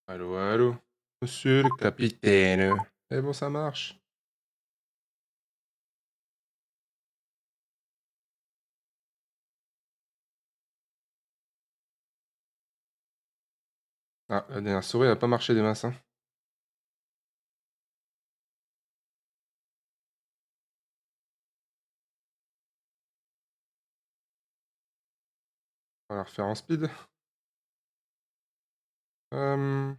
Allô, allô, monsieur le capitaine. Eh bon, ça marche. Ah, la dernière souris a pas marché des masses, hein. On va la refaire en speed. Hem,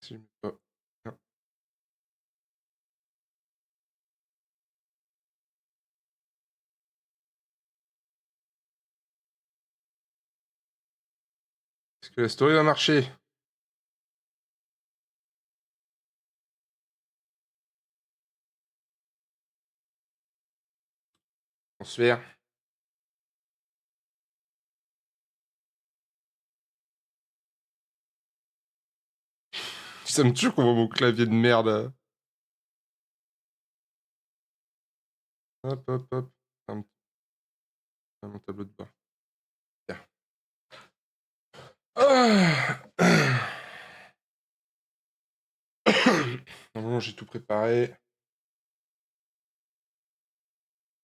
si je mets pas non. Est-ce que la story va marcher? Transfert. Ça me tue qu'on voit mon clavier de merde. Hop, hop, hop. Mon tableau de bord. Tiens. Ah! Normalement, j'ai tout préparé.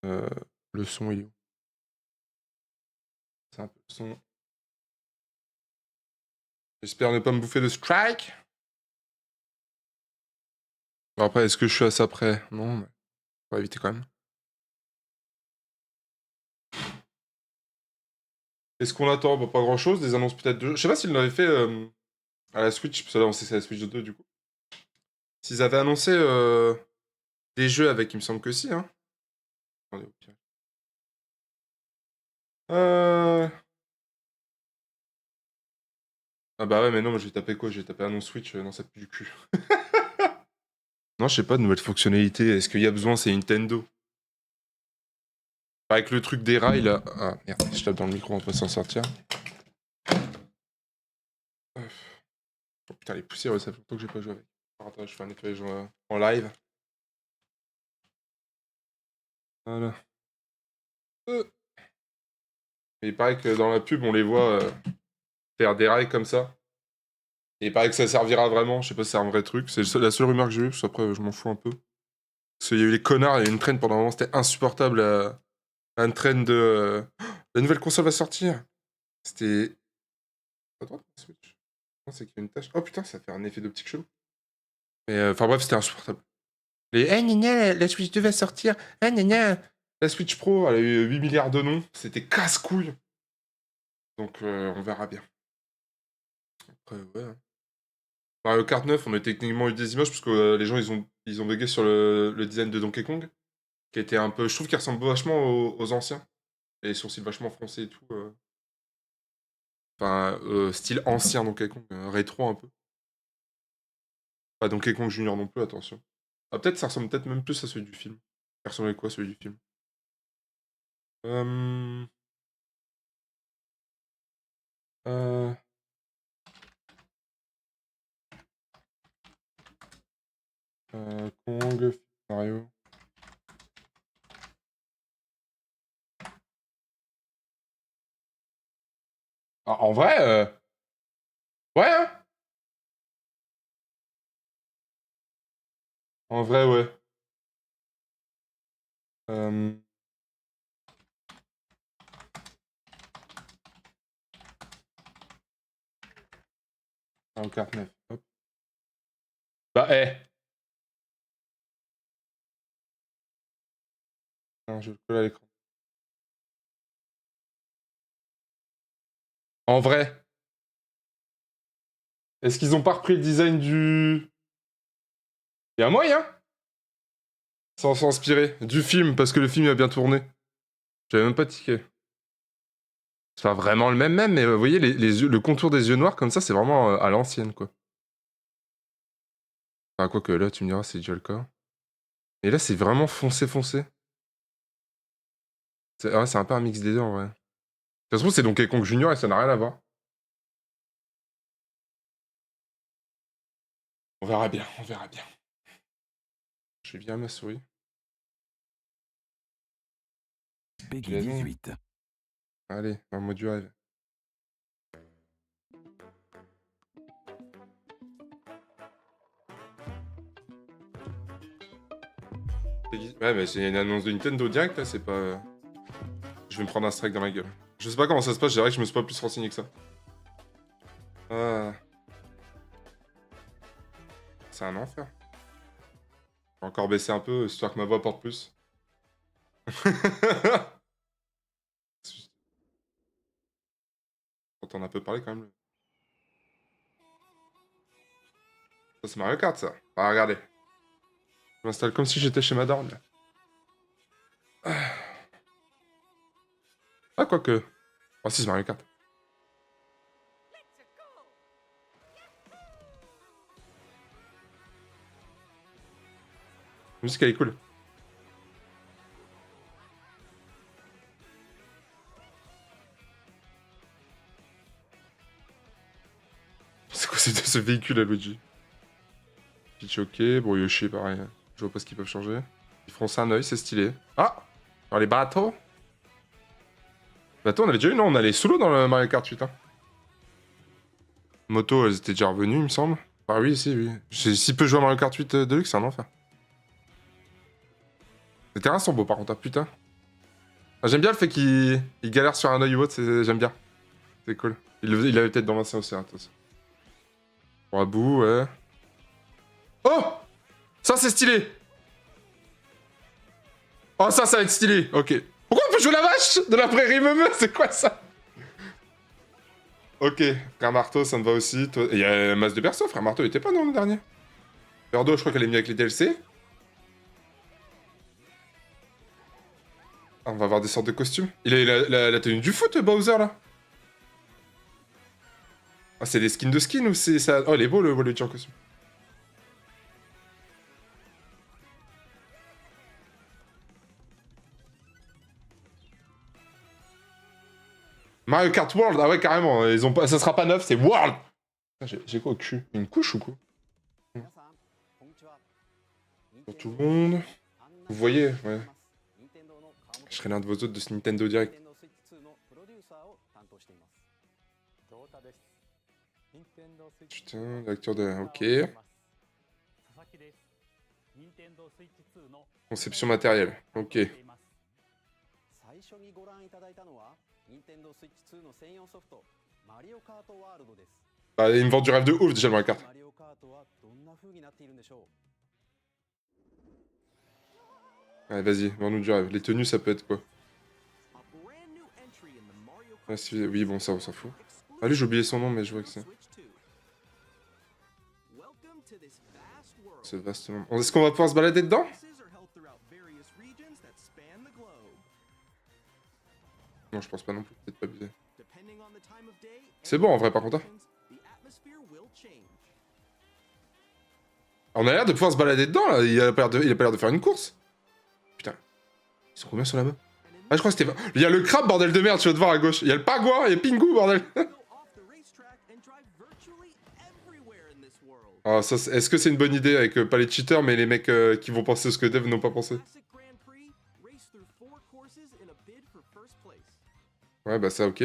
Heu, le son, il est où? C'est un peu le son. J'espère ne pas me bouffer de strike. Bon après, est-ce que je suis à ça près? Non, mais on va éviter quand même. Est-ce qu'on attend? Bah, pas grand-chose, des annonces peut-être de jeux. Je sais pas s'ils l'avaient fait, à la Switch, parce que là, on sait que c'est la Switch 2, du coup. S'ils avaient annoncé, des jeux avec, il me semble que si, hein. Attendez, au pire. Heu ah bah, ouais, mais non, moi, j'ai tapé quoi? J'ai tapé annonce Switch, non, ça pue du cul. Non, je sais pas, de nouvelles fonctionnalités. Est-ce qu'il y a besoin? C'est Nintendo. Avec le truc des rails, là. Ah, merde, je tape dans le micro, on peut s'en sortir. Oh putain, les poussières, ça fait longtemps que j'ai pas joué avec. Alors, attends, je fais un nettoyage en live. Voilà. Et il paraît que dans la pub, on les voit faire des rails comme ça. Et il paraît que ça servira vraiment. Je sais pas si c'est un vrai truc. C'est la seule rumeur que j'ai eue, parce qu'après, je m'en fous un peu. Parce qu'il y a eu les connards, il y a eu une traîne pendant un moment, c'était insupportable. Une traîne de. La nouvelle console va sortir. C'était. À droite, Switch. Non, c'est qu'il y a une tâche. Oh putain, ça fait un effet d'optique chelou. Mais enfin bref, c'était insupportable. Les. Eh, gna, gna, la Switch 2 va sortir. Ah, gna, gna. La Switch Pro, elle a eu 8 milliards de noms. C'était casse-couille. Donc, on verra bien. Après, ouais, hein. Mario Kart 9, on a techniquement eu des images parce que les gens ils ont bugué sur le design de Donkey Kong, qui était un peu. Je trouve qu'il ressemble vachement aux anciens. Et les sourcils vachement foncés et tout. Enfin, style ancien Donkey Kong, rétro un peu. Pas Donkey Kong Junior non plus, attention. Ah, peut-être ça ressemble peut-être même plus à celui du film. Ça ressemblait à quoi celui du film? Euh... Euh... Kong, Mario. Ah, en vrai, ouais, hein. En vrai, ouais. Euh... Mario Kart 9. Hop. Bah, Non, je vais le coller à l'écran. En vrai, est-ce qu'ils ont pas repris le design du. Il y a moyen, sans s'inspirer du film, parce que le film a bien tourné. J'avais même pas tiqué. C'est pas vraiment le même, mais vous voyez, les yeux, le contour des yeux noirs comme ça, c'est vraiment à l'ancienne, quoi. Enfin, quoique là, tu me diras, c'est déjà le cas. Et là, c'est vraiment foncé, foncé. Ouais, c'est un peu un mix des deux, en vrai. Ça se trouve, c'est Donkey Kong Junior et ça n'a rien à voir. On verra bien, on verra bien. Je vais virer ma souris. Peggy J'ai raison. 18. Allez, en mode du rêve. Ouais, mais c'est une annonce de Nintendo direct, là, c'est pas... Je vais me prendre un strike dans la gueule. Je sais pas comment ça se passe, je dirais que je me suis pas plus renseigné que ça. Ah... C'est un enfer. Je vais encore baisser un peu, histoire que ma voix porte plus. On entend un peu parler quand même. Ça, c'est Mario Kart, ça. Ah, regardez. Je m'installe comme si j'étais chez Madorne, là. Ah, quoique. Ah, si, c'est Mario Kart. La musique, elle est cool. C'est quoi ce véhicule à Luigi? Peach, ok. Bon, Yoshi, pareil. Je vois pas ce qu'ils peuvent changer. Ils fronçent un œil, c'est stylé. Ah! Dans les bateaux? Bateaux, on avait déjà eu, non? On allait sous l'eau dans le Mario Kart 8, hein. Moto, elles étaient déjà revenues, il me semble. Ah oui, si, oui. Si peu jouer à Mario Kart 8 Deluxe, c'est un enfer. Les terrains sont beaux, par contre, ah, putain. Ah, j'aime bien le fait qu'il galère sur un œil ou autre, j'aime bien. C'est cool. Il avait peut-être dans l'ancien océan, attention. Pour à bout, ouais. Oh! Ça, c'est stylé! Oh, ça va être stylé! Ok. Pourquoi on peut jouer la vache de la prairie meumeux? C'est quoi ça? Ok, Frère Marteau, ça me va aussi. Il y a masse de perso, Frère Marteau, il était pas dans le dernier. Perdo, je crois qu'elle est mis avec les DLC. Ah, on va avoir des sortes de costumes. Il a la tenue du foot, Bowser, là. Ah, c'est des skins de skins ou c'est ça? Oh, il est beau, le Waluigi en costume. Mario Kart World, ah ouais, carrément. Ils ont pas... Ça sera pas neuf, c'est World! J'ai quoi au cul? Une couche ou quoi? Pour tout le monde. Vous voyez, ouais. Je serais l'un de vos autres de ce Nintendo Direct. Putain, lecture de... Ok. Conception matérielle. Ok. Bah, il me vend du rêve de ouf déjà le Mario Kart. Allez, vas-y, vends-nous du rêve. Les tenues, ça peut être quoi? Ah, oui, bon, ça, on s'en fout. Allez, j'ai oublié son nom, mais je vois que c'est... Ce vaste monde. Est-ce qu'on va pouvoir se balader dedans? Non, je pense pas non plus. Peut-être pas abusé. C'est bon en vrai, par contre. On a l'air de pouvoir se balader dedans, là. Il a pas l'air de faire une course. Putain. Ils sont combien sur la map? Ah, je crois que c'était... Il y a le crabe, bordel de merde, tu vas te voir à gauche. Il y a le pagouin, il y a Pingu, bordel. Ah, ça, est-ce que c'est une bonne idée avec pas les cheaters, mais les mecs qui vont penser ce que Dev n'ont pas pensé? Ouais, bah ça, ok.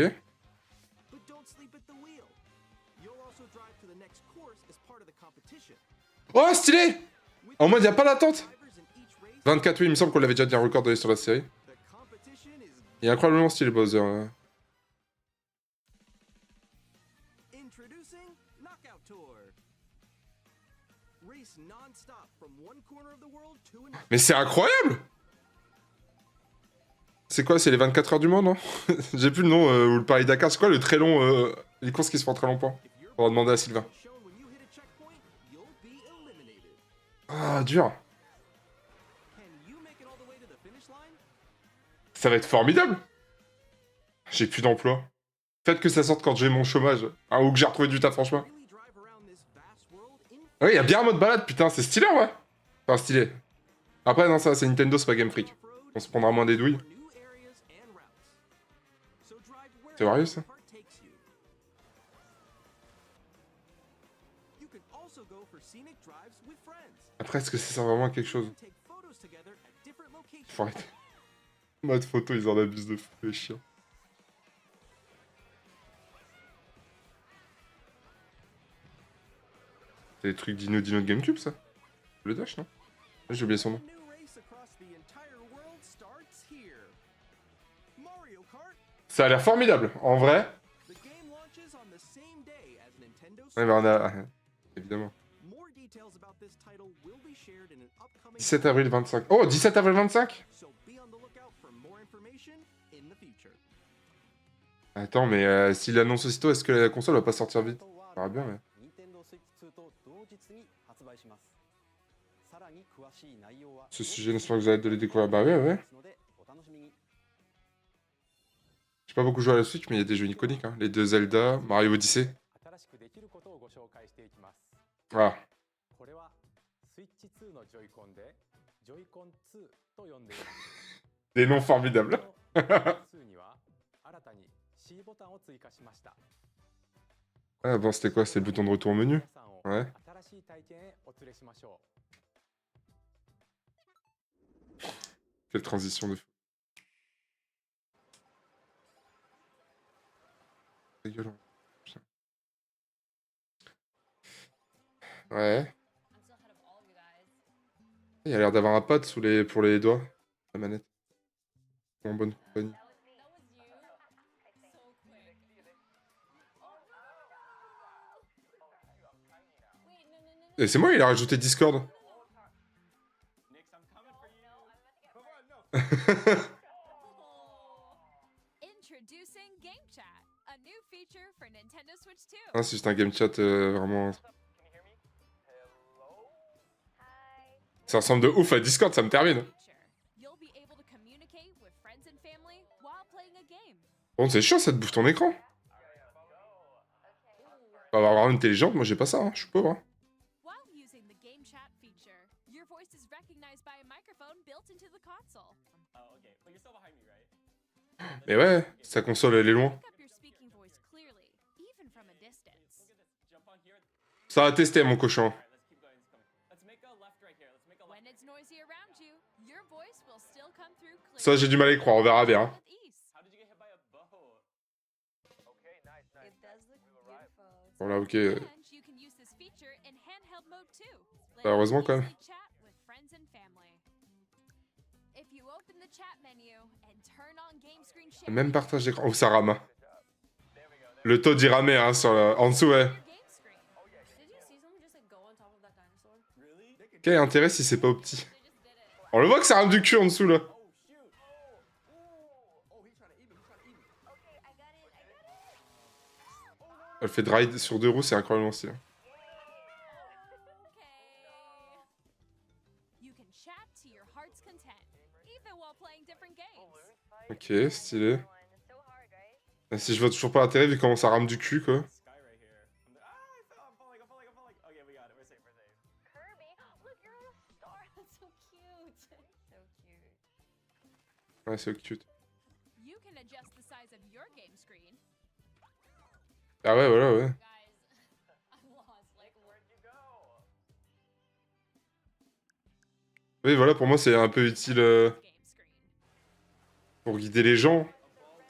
Oh, stylé! En mode, y'a pas d'attente. 24, oui, il me semble qu'on l'avait déjà dit un record de l'histoire de la série. Il est incroyablement stylé, Bowser. Mais c'est incroyable! C'est quoi, c'est les 24 heures du monde, non? J'ai plus le nom, ou le Paris-Dakar, c'est quoi le très long... les courses qui se font en très long point? On va demander à Sylvain. Ah, dur. Ça va être formidable. J'ai plus d'emploi. Faites que ça sorte quand j'ai mon chômage. Hein, ou que j'ai retrouvé du taf, franchement. Ah oui, il y a bien un mode balade, putain, c'est stylé, ouais. Enfin, stylé. Après, non, ça, c'est Nintendo, c'est pas Game Freak. On se prendra moins des douilles. C'est varié, ça. Après, est-ce que ça sert vraiment à quelque chose? Faut arrêter. Mode photo, ils en abusent de fou, les chiens. C'est des trucs Dino de Gamecube, ça? Le Dash, non? J'ai oublié son nom. Ça a l'air formidable, en vrai. Ouais, bah on a... évidemment. 17 avril 25. Oh, 17 avril 25? Attends, mais s'il annonce aussitôt, est-ce que la console va pas sortir vite? Ça va bien, mais... Ce sujet, j'espère que vous allez de les découvrir. Bah ouais, ouais. J'ai pas beaucoup joué à la Switch, mais il y a des jeux iconiques, hein. Les deux Zelda, Mario Odyssey. Ah. Des noms formidables. Ah bon, c'était quoi? C'était le bouton de retour au menu? Ouais. Quelle transition de fou. Dégueulant. Putain. Ouais. Il a l'air d'avoir un pad sous les... pour les doigts. La manette. En bonne compagnie. Et c'est moi, il a rajouté Discord. Ah, c'est juste un game chat vraiment... Ça ressemble de ouf à Discord, ça me termine. Bon, c'est chiant, ça te bouffe ton écran. On va avoir une intelligente, moi j'ai pas ça, hein. Je suis pauvre. Hein. Mais ouais, sa console elle est loin. Ça va tester mon cochon. Ça j'ai du mal à y croire, on verra bien. Voilà, ok. Bah, heureusement quand même. Même partage d'écran. Oh, ça rame. Le taux d'y ramer, hein, sur le... en dessous, ouais. Quel intérêt si c'est pas au petit? On le voit que ça rame du cul en dessous, là. Elle fait ride sur 2 roues, c'est incroyablement stylé. Ok, stylé. Et si je vois toujours pas l'intérêt vu comment ça rame du cul, quoi. Ouais, c'est cute. Ah ouais, voilà, ouais. Oui, voilà, pour moi, c'est un peu utile pour guider les gens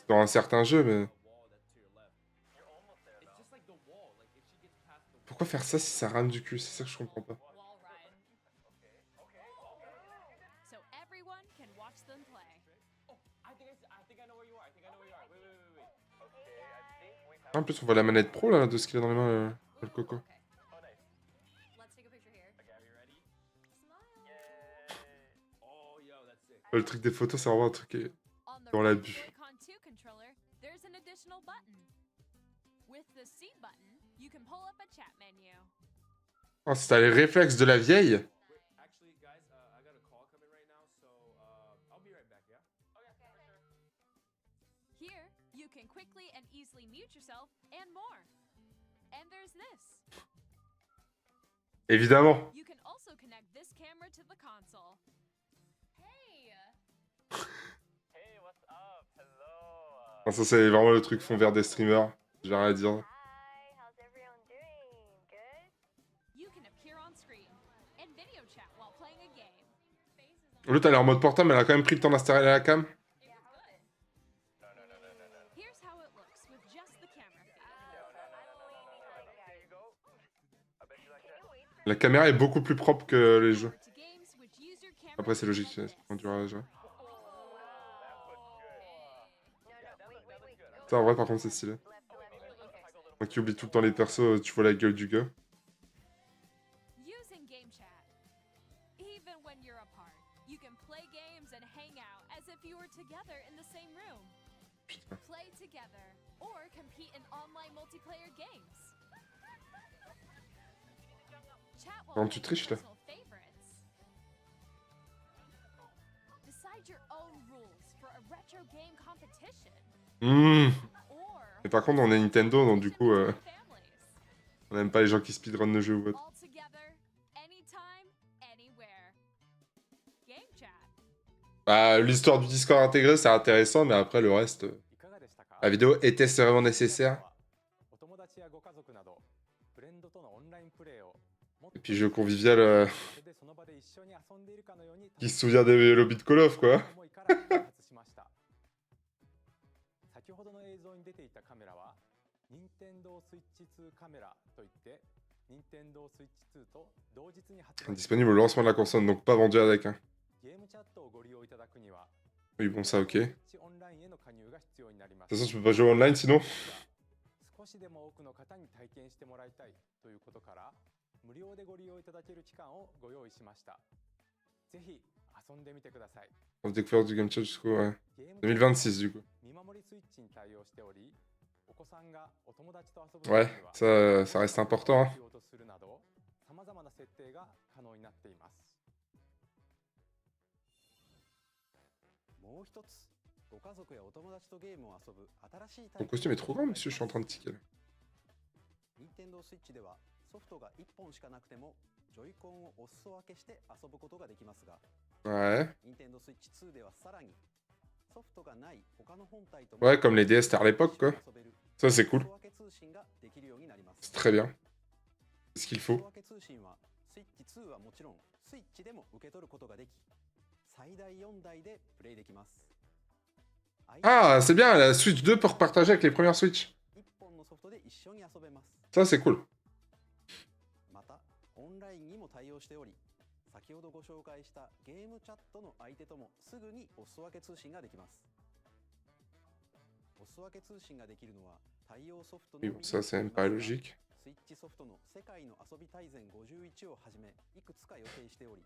dans un certain jeu, mais... Pourquoi faire ça si ça rame du cul? C'est ça que je comprends pas. En plus, on voit la manette pro, là, de ce qu'il a dans les mains, le coco. Le truc des photos, c'est vraiment un truc dans l'abus. Oh, c'est les réflexes de la vieille. can quickly and easily mute yourself and more. And there's this. Évidemment. You can also connect this camera to the console. Hey! Hey, what's up? Hello. Enfin, ça, c'est vraiment le truc fond vert des streamers. J'ai rien à dire. Hi, how's everyone doing? Good? You can appear on screen and video chat while playing a game. L'autre, elle est en mode portable, mais elle a quand même pris le temps d'installer la cam. Yeah, how was it? No. Here's how it looks with just the camera feed. There you go. I bet you like that. Wait for La caméra est beaucoup plus propre que les jeux. To games which use your camera Après, c'est logique, like c'est prend du rage. No, wait. Ça, en vrai, par contre, c'est stylé. Left. Okay. Moi qui oublie tout le temps les persos, tu vois la gueule du gars. Using game chat. Even when you're apart, you can play games and hang out as if you were together in the same room. Putain. Play together or compete in online multiplayer games. Chat while Comment tu playing triches, là? personal favorites. Decide your own rules for a retro game competition. Or Mais par contre, on est Nintendo, donc du coup, families. on n'aime pas les gens qui speedrun le jeu ou autre. All together, anytime, anywhere. Game chat. Bah, l'histoire du Discord intégré, c'est intéressant, mais après, le reste... La vidéo était-ce vraiment nécessaire? Et puis, jeu convivial qui se souvient des lobbies de Call of, quoi. 先ほどの映像に出ていたカメラは任天堂スイッチ2カメラといって任天堂スイッチ2と同日に発売 Disponible au lancement de la console, donc pas vendu avec. Hein. ゲームチャットをご利用いただくには Oui, bon, ça, ok. De スイッチオンラインへの加入が必要になります。 toute façon, tu peux pas jouer online sinon. 少しでも多くの方に体験してもらいたいということから無料でご利用いただける期間をご用意しました。ぜひ遊んでみてください。 On va découvrir du game chat jusqu'au ouais. ゲーム 2026 du coup. 見守りスイッチに対応しており、お子さんがお友達と遊ぶ Ouais, 時には ça reste important. Hein. 必要とするなど、様々な設定が可能になっています。もう一つ、ご家族やお友達とゲームを遊ぶ新しいタイ Ton プ costume est trop grand, monsieur, je suis en train de tiquer là. 任天堂スイッチではソフトが1本しかなくてもジョイコンをお裾分けして遊ぶことができますが、 Ouais. 任天堂スイッチ2ではさらにソフトがない他の本体と Ouais, comme les DS à l'époque, quoi. 遊べる Ça, c'est cool. お裾分け通信ができるようになります。 C'est très bien. C'est ce qu'il お faut. 裾分け通信はスイッチ2はもちろんスイッチでも受け取ることができ、最大4台でプレイできます。 Ah, c'est bien, la Switch 2 pour partager avec les premières Switch. 1本のソフトで一緒に遊べます。 Ça, c'est cool. またオンラインにも対応しており、先ほどご紹介したゲームチャットの相手ともすぐにお裾分け通信ができます。お裾分け通信ができるのは対応ソフトの Oui, bon, ça, c'est même pas logique. スイッチソフトの世界の遊び大全51をはじめいくつか予定しており、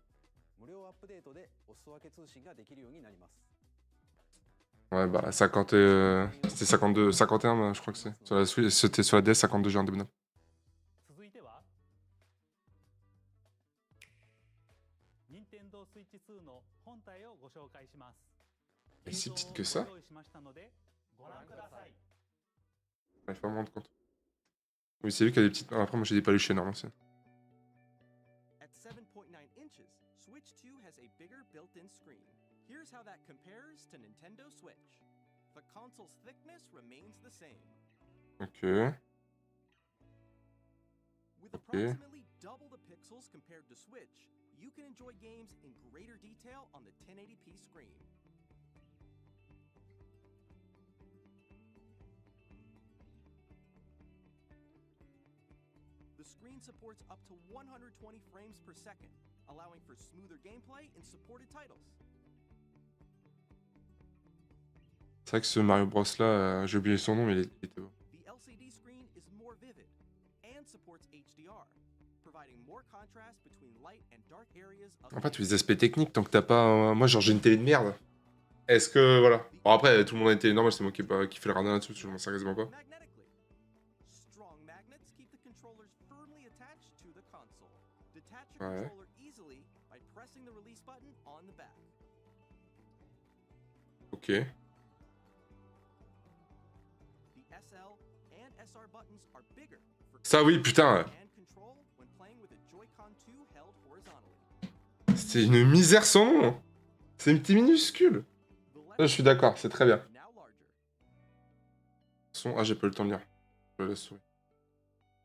無料アップデートでお裾分け通信ができるようになります。 Ouais, bah, 50, c'était 52, 51, je crois que c'est. Sur la Switch, c'était sur la DS, 52 Go en 2009. 続いては任天堂スイッチ2の本体をご紹介します。 Et si petite que ça? ご用意しましたのでご覧ください。 J'arrive pas à me rendre compte. Oui, c'est lui qui a des petites. Ah, après, moi j'ai des paluches énormes aussi. At 7.9 inches, Switch 2 has a bigger built-in screen. Here's how that compares to Nintendo Switch. The console's thickness remains the same. Ok. With Okay. approximately double the pixels compared to Switch, you can enjoy games in greater detail on the 1080p screen. The screen supports up to 120 frames per second, allowing for smoother gameplay in supported titles. C'est vrai que ce Mario Bros là, j'ai oublié son nom, mais il était beau. The LCD screen is more vivid and supports HDR, providing more contrast between light and dark areas of En fait, les aspects techniques, tant que t'as pas. Moi, genre, j'ai une télé de merde. Est-ce que. Voilà. Bon, après, tout le monde a une télé normale, c'est moi qui fais le radin là-dessus, je m'en sers quasiment pas. magnetically. Strong magnets keep the controllers firmly attached to the console. Detach your Ouais. controller easily by pressing the release button on the back. Ok. SL and SR buttons are bigger for Ça oui, putain. and control when playing with a Joy-Con 2 held horizontally. C'est une misère sans nom. C'est une petite minuscule. The left Je suis d'accord, c'est très bien. is now larger. Ah, j'ai pas eu le temps de lire. Je laisse souris.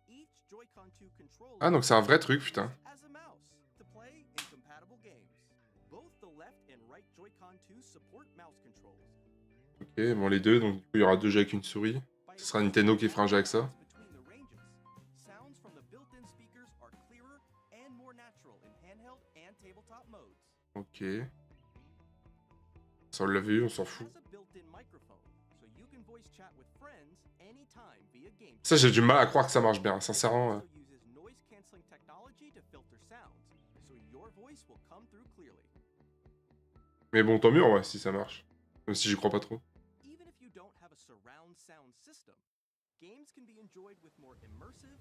Each Joy-Con 2 controller Ah, donc c'est un vrai truc, is putain. used as a mouse to play in compatible games. Both the left and right Joy-Con 2 support mouse controls. Ok, bon, les deux, donc du coup, il y aura deux jeux avec une souris. By Ce sera Nintendo qui fera un jeu avec ça. between the ranges, sounds from the built-in speakers are clearer and more natural in handheld and tabletop modes. Ok. Ça, on l'a vu, on s'en It fout. has a built-in microphone, so you can voice chat with friends anytime via game. Ça, j'ai du mal à croire que ça marche bien, sincèrement. It also uses noise-canceling technology to filter sounds, so your voice will come through clearly. Mais bon, tant mieux, ouais, si ça marche. Même si j'y crois pas trop. Even if you don't have a surround sound system, games can be enjoyed with more immersive,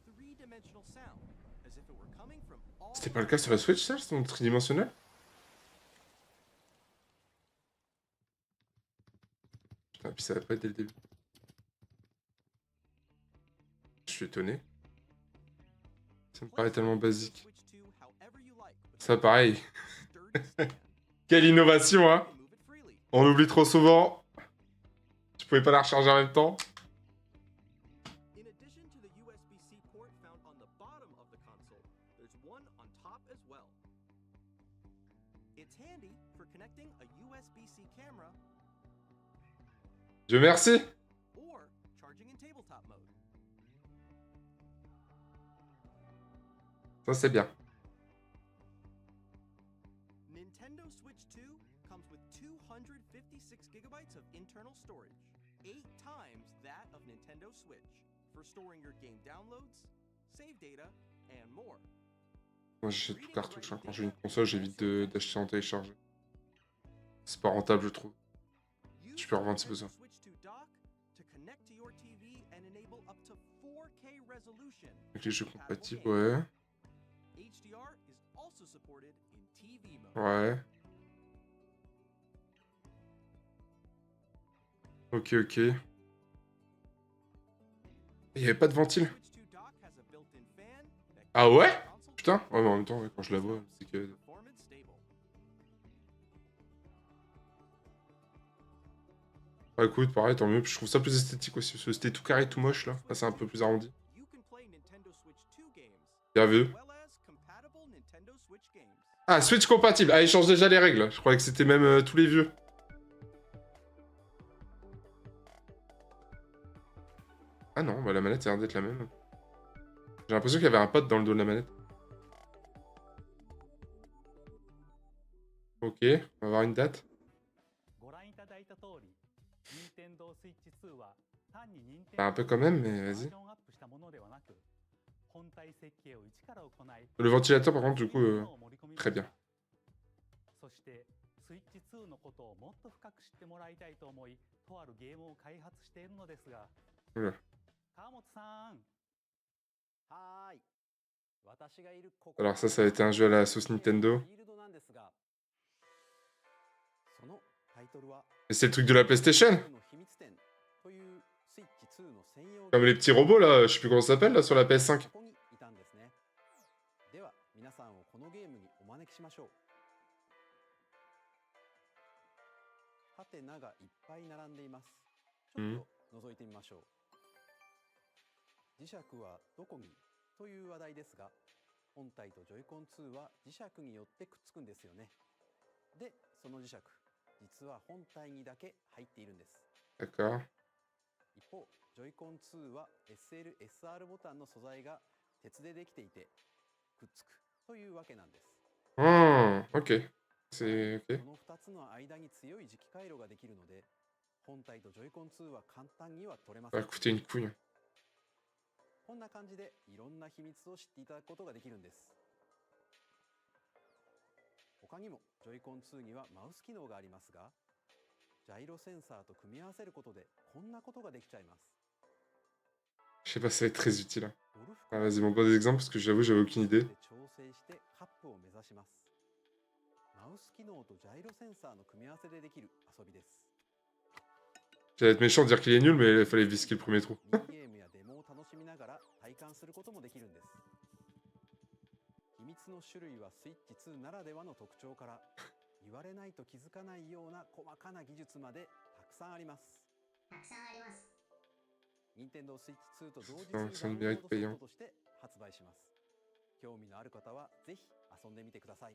three-dimensional sound, as if it were coming from all C'était pas le cas sur la Switch, ça, son tridimensionnel? Putain, puis ça va pas être dès le début. Je suis étonné. Ça me paraît tellement basique. Ça, pareil. Quelle innovation, hein? On oublie trop souvent. Tu pouvais pas la recharger en même temps. In addition to the USB-C port found on the bottom of the console, there's one on top as well. It's handy for connecting a USB-C camera Dieu merci. or charging in tabletop mode. Ça, c'est bien. Nintendo Switch 2 comes with 256 gigabytes of internal storage, 8 times that of Nintendo Switch, for storing your game downloads, save data, and more. Moi, j'achète tout cartouche. Hein. Quand j'ai une console, j'évite d'acheter en télécharger. C'est pas rentable, je trouve. Use peux the revendre si Nintendo besoin. Switch 2 dock to connect to your TV and enable up to 4K resolution. Avec les jeux in compatibles, compatible ouais. games. HDR is also supported in TV mode. Ouais. Ok, ok. Il y avait pas de ventile. Switch 2 dock has a built-in fan that Ah ouais? keeps the console Putain. Ouais, mais en même temps, ouais, quand je la vois, c'est que... performance stable. Bah écoute, pareil, tant mieux. Puis je trouve ça plus esthétique aussi. Parce que c'était tout carré, tout moche, là. Là, c'est un peu plus arrondi. You can play Nintendo Switch 2 games Bien vu. as well as compatible Nintendo Switch games. Ah, Switch compatible. Ah, il change déjà les règles. Je croyais que c'était même tous les vieux. Ah non, bah la manette, ça a l'air d'être la même. J'ai l'impression qu'il y avait un pod dans le dos de la manette. Ok, on va avoir une date. ご覧いただいた通り、Nintendo Switch 2は単に Nintendo bah, un peu quand même, mais バー vas-y. ジョンアップしたものではなく、本体設計を一から行い、 Le ventilateur, par contre, du coup, そういうものを盛り込みました très bien. そして、Switch 2のことをもっと深く知ってもらいたいと思い、とあるゲームを開発しているのですが、 Oula. 川本さん、はーい。私がいるここ Alors ça, ça a été un jeu à la sauce Nintendo. フィールドなんですが、そのタイトルは Mais c'est le truc de la PlayStation. の秘密展というスイッチ2の専用 Comme les petits robots, là. Je sais plus comment ça s'appelle, là, sur la PS5. ここにいたんですね。では皆さんをこのゲームにお招きしましょう。ハテナがいっぱい並んでいます。ちょっと覗いてみましょう。磁石はどこにという話題ですが、本体とジョイコン2は磁石によってくっつくんですよね。で、その磁石、実は本体にだけ入っているんです。 D'accord. 一方、ジョイコン2は SL、SR ボタンの素材が鉄でできていて、くっつくというわけなんです。 Oh, ok. C'est... ok. この2つの間に強い磁気回路ができるので、本体とジョイコン2は簡単には取れませ Ça va ん。 coûter une couille. こんな感じでいろんな秘密を知っていただくことができるんです。他にもジョイコン2にはマウス機能がありますが、ジャイロセンサーと組み合わせることでこんなことができちゃいます。 Je sais pas, ça va être très utile. Hein. ゴルフ Ah, vas-y, mon bon des exemples, parce que j'avoue, j'avais aucune idée. で調整してカップを目指します。マウス機能とジャイロセンサーの組み合わせでできる遊びです。J'allais être méchant de dire qu'il est nul, mais il fallait visquer le premier trou. ミニゲームやデモを楽しみながら体感することもできるんです。秘密の種類はスイッチ2ならではの特徴から言われないと気づかないような細かな技術までたくさんあります。任天堂スイッチ2と同時にダウンロードソフトとして発売します。興味のある方はぜひ遊んでみてください。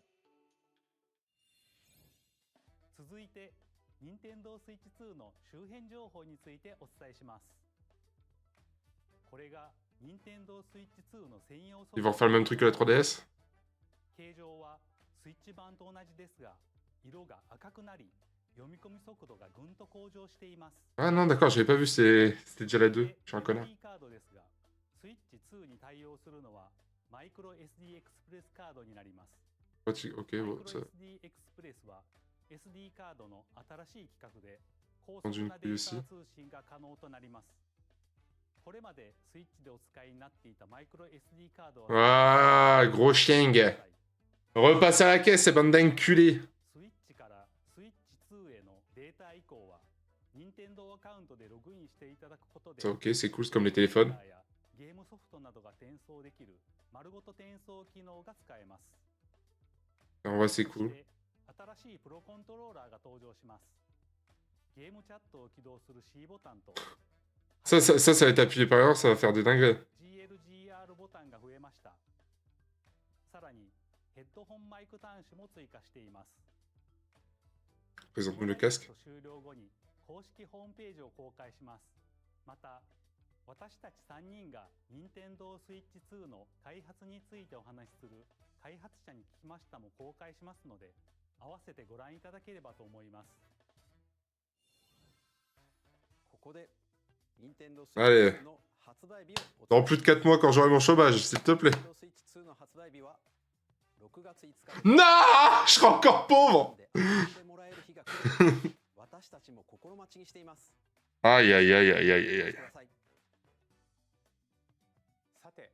続いて任天堂スイッチ2の周辺情報についてお伝えします。これが任天堂スイッチ2の専用ソフト。Ils vont refaire le même truc que la 3DS. 形状はスイッチ版と同じですが、色が赤くなり、読み込み速度がぐんと向上しています。Ah non, d'accord, j'avais pas vu, c'était déjà la 2. Je suis un connard. SD カードですが、スイッチ2に対応するのはマイクロ SD エクスプレスカードになります。Ok, マイ bon, クロ ça. SD エクスプレスは SD カードの新しい規格で高 Vendu 速 une なデー couille タ aussi. 通信が可能となります。これまでスイッチでお使いになっていたマイクロ SD カードは Ah, gros chien. Repasse à la caisse, ces bandes d'enculés. スイッチからスイッチ2へのデータ移行は任天堂アカウントでログインしていただくことで Ça, ok, c'est cool, c'est comme les téléphones. ゲームソフトなどが転送できる丸ごと転送機能が使えます。 En vrai, c'est cool. そして新しいプロコントローラーが登場します。ゲームチャットを起動する C ボタンと Ça va être appuyé par erreur, ça va faire des dingueries. GLGR ボタンが増えました。さらにヘッドホンマイク端子も追加しています。 Présente-nous le casque. 終了後に公式ホームページを公開します。また私たち3人が任天堂スイッチ2の開発についてお話しする開発者に聞きましたも公開しますので、合わせてご覧いただければと思います。ここで任天堂スイ Allez. ッチ2の発売日をお Dans plus de 4 mois, quand j'aurai mon chômage, s'il te plaît. 任天堂スイッチ2の発売日は6月5日 Non, je serai encore pauvre. で遊んでもらえる日が来る私たちも心待ちにしています。 Aïe, aïe, aïe, aïe, aïe, aïe. ください。さて、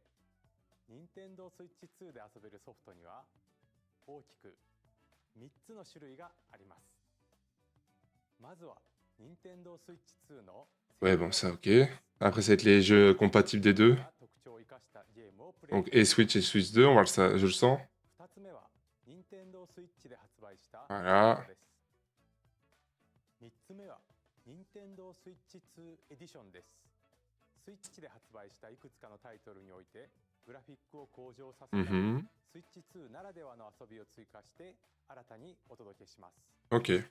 任天堂スイッチ2で遊べるソフトには大きく3つの種類があります。まずは任天堂スイッチ2の Ouais, bon, ça, ok. Après, ça va être les jeux compatibles des deux. 特徴を生かしたゲームをプレイ Donc, et Switch 2, on va je le sens. 2つ目は任天堂スイッチで発売した Voilà. です。3つ目は任天堂スイッチ2エディションです。スイッチで発売したいくつかのタイトルにおいてグラフィックを向上させたり、 Mhm. スイッチ2ならではの遊びを追加して新たにお届けします。 Ok.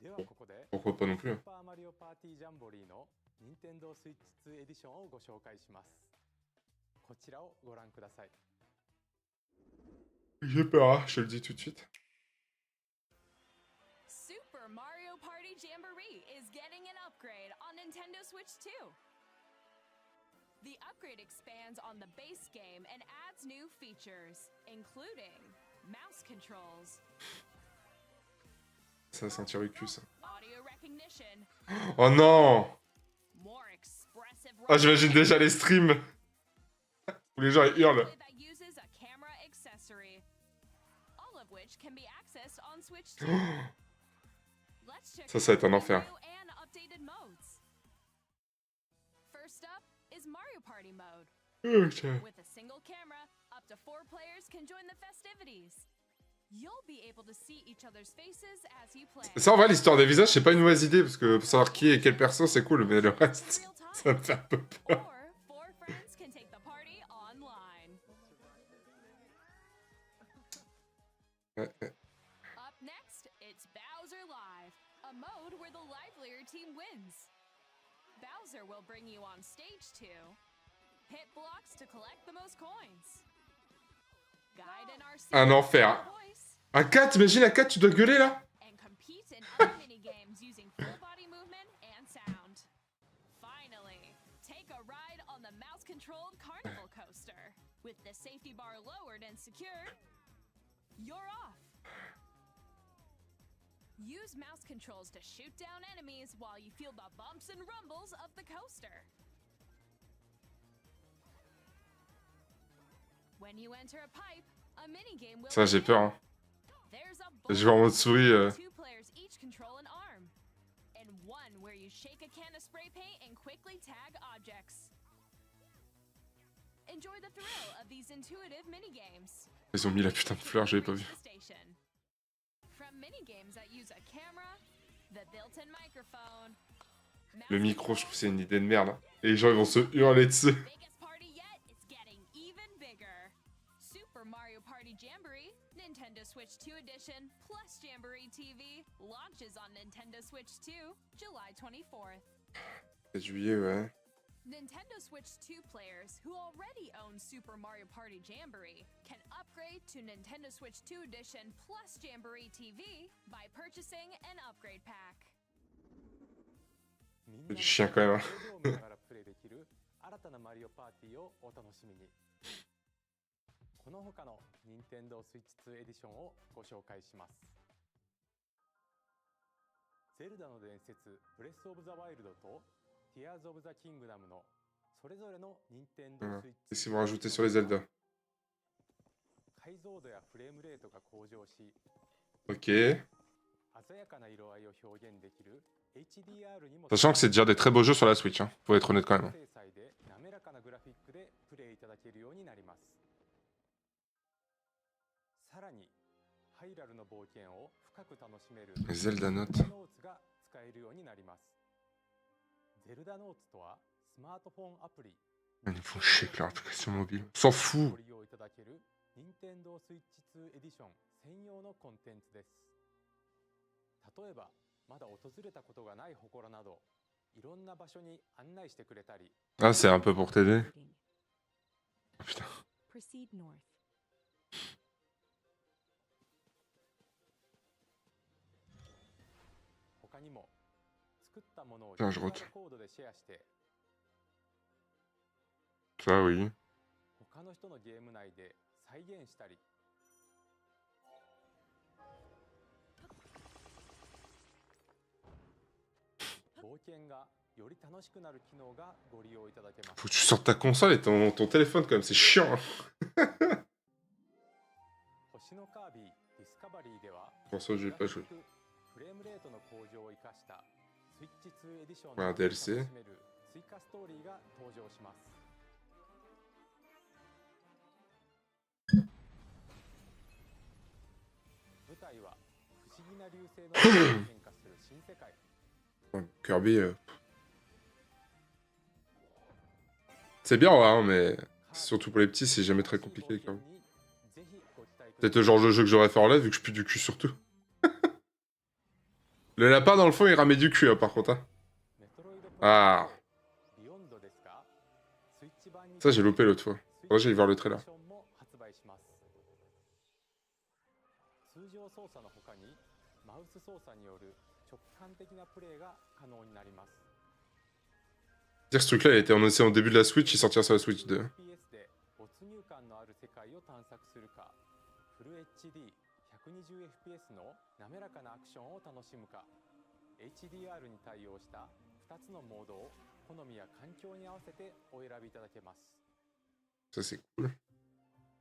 ではここで Pourquoi pas non ス plus. ーパーマリオパーティージャンボリーの任天堂スイッチ2エディションをご紹介します。こちらをご覧ください。 J'ai peur, hein, je te le dis tout de suite. Super Mario Party Jamboree is getting an upgrade on Nintendo Switch 2. The upgrade expands on the base game and adds new features, including mouse controls, Ça va sentir le cul, ça. audio recognition, Oh non! more expressive Ah, j'imagine déjà les streams où les gens ils hurlent. that uses a camera accessory, all of which can be accessed on Switch 2. Let's check Ça va être un out enfer. new and updated modes. First up is Mario Party mode. Ok. With a single camera, up to 4 players can join the festivities. You'll be able to see each other's faces as you play. Ça, en vrai, l'histoire des visages, c'est pas une mauvaise idée, parce que pour savoir qui est quel perso, c'est cool, mais le reste, Real time. ça me fait un peu peur. Or 4 friends can take the party online. Up next, it's Bowser Live, a mode where the livelier team wins. Bowser will bring you on stage to hit blocks to collect the most coins. Guide an RC Un enfer. voice À 4, t'imagines, à 4, tu dois gueuler, là? and compete in other mini-games using full body movement and sound. Finally, take a ride on the mouse-controlled carnival coaster. With the safety bar lowered and secured, you're off. Use mouse controls to shoot down enemies while you feel the bumps and rumbles of the coaster. When you enter a pipe, a mini-game will Ça, j'ai peur, hein. There's a Je vais en mode souris. Two players each control an arm, and one where you shake a can of spray paint and quickly tag objects. Enjoy the thrill of these intuitive mini-games. Ils ont mis la putain de fleur, j'avais pas vu. From mini-games that use a camera, the built-in microphone, Le micro, je trouve que c'est une idée de merde. Et les gens, ils vont se hurler dessus. biggest party yet is getting even bigger. Super Mario Party Jamboree, Nintendo Switch 2 Edition plus Jamboree TV launches on Nintendo Switch 2 July 24th. 7 juillet, ouais. Nintendo Switch 2 players who already own Super Mario Party Jamboree can upgrade to Nintendo Switch 2 Edition plus Jamboree TV by purchasing an upgrade pack. みんなのdu chien quand même. 表情を見ながらプレイできる新たなマリオパーティーをお楽しみに。この他の任天堂スイッチ2エディションをご紹介します。ゼルダの伝説ブレスオブザワイルドとティアーズオブザキングダムのそれぞれの任天堂 Voilà. スイッチ Qu'est-ce qu'ils vont rajouter sur les Zelda? 解像度やフレームレートが向上し、 Ok. 鮮やかな色合いを表現できる HDR にも Sachant que c'est déjà des très beaux jeux sur la Switch, hein. Faut être honnête quand même. 精細で滑らかなグラフィックでプレイいただけるようになります。さらにハイラルの冒険を深く楽しめる Zelda Note. ゼルダノーツが使えるようになります。ゼルダノーツとはスマートフォンアプリ Ils nous font chier avec leur application mobile. On s'en fout. ご利用いただける任天堂スイッチ2エディション専用のコンテンツです。例えばまだ訪れたことがない祠などいろんな場所に案内してくれたり、 Ah, c'est un peu pour t'aider. Oh, putain. Proceed north. 他にも作ったものを Putain, je QR retourne. コードでシェアして Ça, oui. 他の人のゲーム内で再現したり、冒険がより楽しくなる機能がご利用いただけます。 Faut que tu sortes ta console et ton téléphone quand même, c'est chiant. Hein. 星のカービィディスカバリーでは Pour ça, je vais pas jouer. フレームレートの向上を生かしたスイッチ2エディション Ouais, un で楽 DLC しめる追加ストーリーが登場します。舞台は不思議な流星の中で変化する新世界。 Ouais, Kirby, c'est bien, ouais, hein, mais surtout pour les petits, c'est jamais très compliqué. Quand même. ぜひご期待ください。 Peut-être le genre de jeu que j'aurais fait en live vu que je pue du cul surtout. Le lapin dans le fond il ramait du cul hein, par contre. Hein. メトロイドプ Ah, ビヨンドですが、スイッチ版に ça j'ai loupé l'autre fois. Faudrait que j'aille voir le trailer. スイッチエディションも発売します。通常操作の他にマウス操作による直感的なプレイが可能になります。 Dire que ce truc là il était annoncé au début de la Switch, il sortira sur la Switch 2. FPS で没入感のある世界を探索するか、フル HD120fps の滑らかなアクションを楽しむか、 HDR に対応した2つのモードを好みや環境に合わせてお選びいただけます。 Ça c'est cool.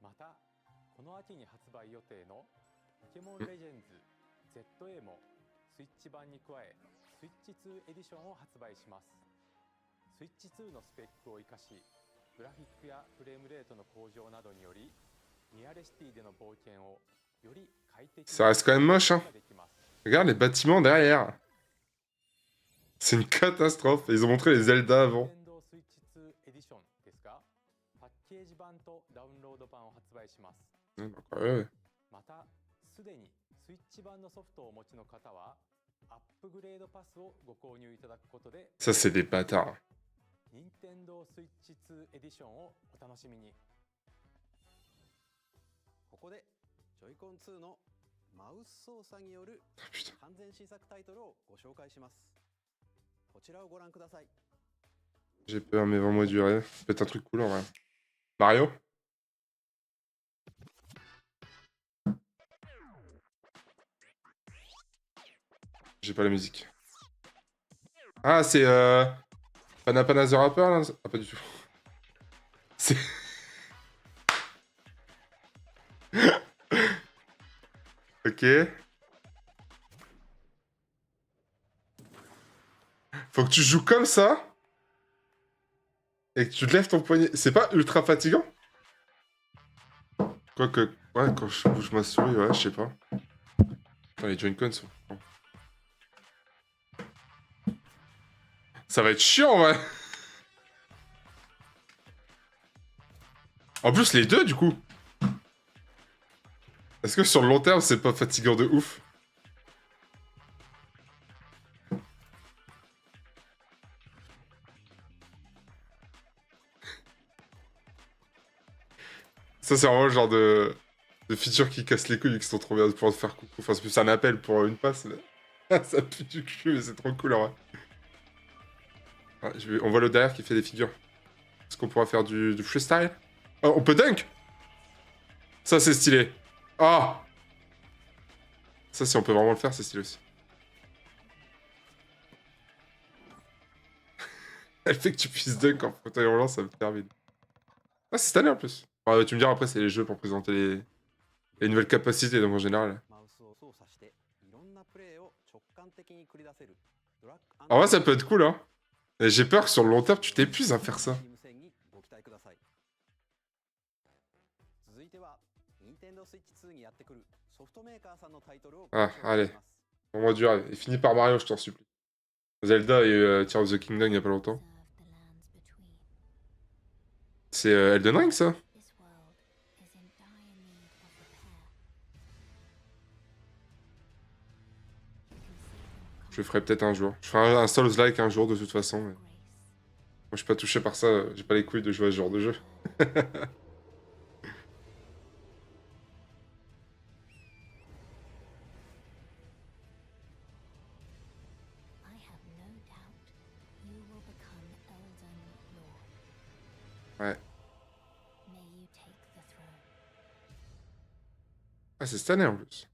またこの秋に発売予定のポケモンレジェンズ ZA もスイッチ版に加えスイッチ2エディションを発売します。スイッチ2のスペックを生かしグラフィックやフレームレートの向上などによりニアレシティでの冒険をより快適に Ça reste quand même moche, hein. できます。 Regarde les bâtiments derrière. C'est une catastrophe. Ils ont montré les Zelda avant. 任天堂スイッチ2エディションですが、パッケージ版とダウンロード版を発売します。 Ouais. また、すでにスイッチ版のソフトをお持ちの方は、アップグレードパスをご購入いただくことで、 Ça c'est des bâtards. 任天堂スイッチ2エディションをお楽しみに。ここでジョイコン2のマウス操作による Putain. 完全新作タイトルをご紹介します。こちらをご覧ください。 J'ai peur mais vraiment du rêve. Ça peut être un truc cool en vrai. Mario? J'ai pas la musique. Ah c'est Pana the Rapper là? Ah pas du tout. C'est... Ok. Faut que tu joues comme ça. Et que tu lèves ton poignet. C'est pas ultra fatigant? Quoique, ouais, quand je bouge ma souris, ouais, je sais pas. Putain, les Joy-Con sont... Ça va être chiant, ouais. En plus, les deux, du coup. Est-ce que sur le long terme, c'est pas fatigant de ouf? Ça, c'est vraiment le genre de feature qui casse les couilles et qui sont trop bien pour te faire coucou. Enfin, c'est plus un appel pour une passe. Mais... ça pue du cul, mais c'est trop cool, en vrai. Ah, on voit le derrière qui fait des figures. Est-ce qu'on pourra faire du freestyle? Oh, on peut dunk? Ça, c'est stylé. Ah! Ça, si on peut vraiment le faire, c'est stylé aussi. Elle fait que tu puisses dunk en fauteuil roulant, ça me termine. Ah, c'est cette année en plus. Ouais, tu me diras après, c'est les jeux pour présenter les nouvelles capacités, donc en général. En vrai, ça peut être cool, hein. Et j'ai peur que sur le long terme, tu t'épuises à faire ça. Ah, allez. On va du rêve. Et fini par Mario, je t'en supplie. Zelda et Tears of the Kingdom il y a pas longtemps. C'est Elden Ring, ça? Je le ferai peut-être un jour. Je ferai un Souls-like un jour, de toute façon. Mais... moi, je suis pas touché par ça. J'ai pas les couilles de jouer à ce genre de jeu. Ouais. Ah, c'est cette année en plus.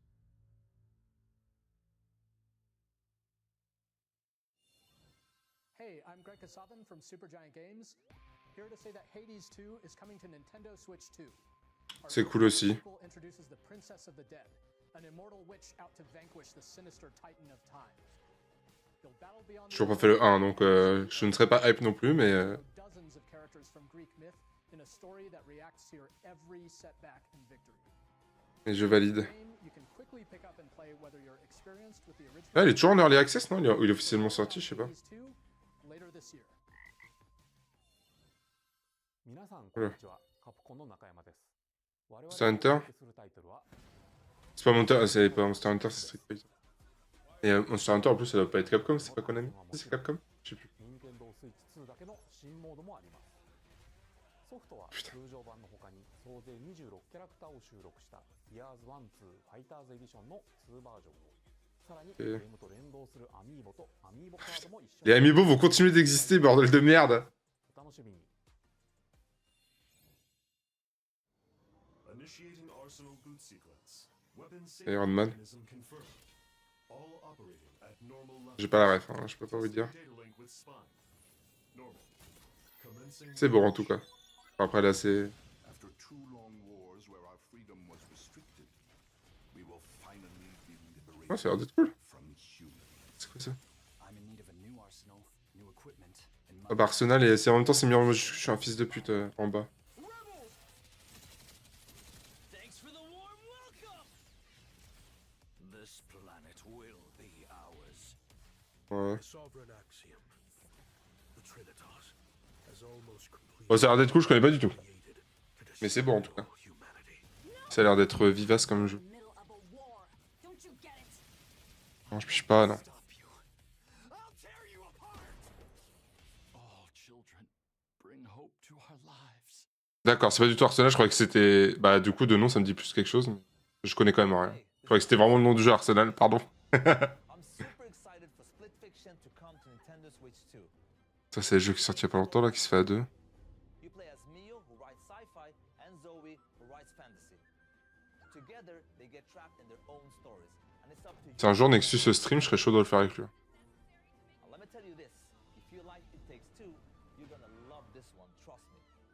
Hey, I'm Greg Kasavin from Supergiant Games. Here to say that Hades 2 is coming to Nintendo Switch 2. C'est cool aussi. Introduces the Princess of the Dead, an immortal witch out to vanquish the sinister Titan of Time. J'ai toujours pas fait le 1, donc je ne serais pas hype non plus, mais... Et je valide. Ah, il est toujours en Early Access, non? Il est officiellement sorti, je sais pas. Voilà. Monster Hunter? C'est pas Monster Hunter, c'est Street Fighter. Et Monster Hunter, en plus, ça doit pas être Capcom, c'est pas Konami? C'est Capcom? Je sais plus. Putain. Et... les Amiibo vont continuer d'exister, bordel de merde! Iron Man. J'ai pas la ref, hein, je peux pas vous dire. C'est beau en tout cas. Après là c'est... oh, ça a l'air d'être cool. C'est quoi ça? Ah bah Arsenal et c'est en même temps c'est mis en... je suis un fils de pute en bas. Ouais. Bon, ça a l'air d'être cool, je connais pas du tout. Mais c'est bon en tout cas. Ça a l'air d'être vivace comme jeu. Non, je piche pas, non. D'accord, c'est pas du tout Arsenal, je croyais que c'était... bah du coup de nom ça me dit plus quelque chose, mais je connais quand même rien. Je croyais que c'était vraiment le nom du jeu Arsenal, pardon. Ça c'est le jeu qui est sorti il y a pas longtemps là, qui se fait à deux. Si un jour Nexus se stream, je serais chaud de le faire avec lui.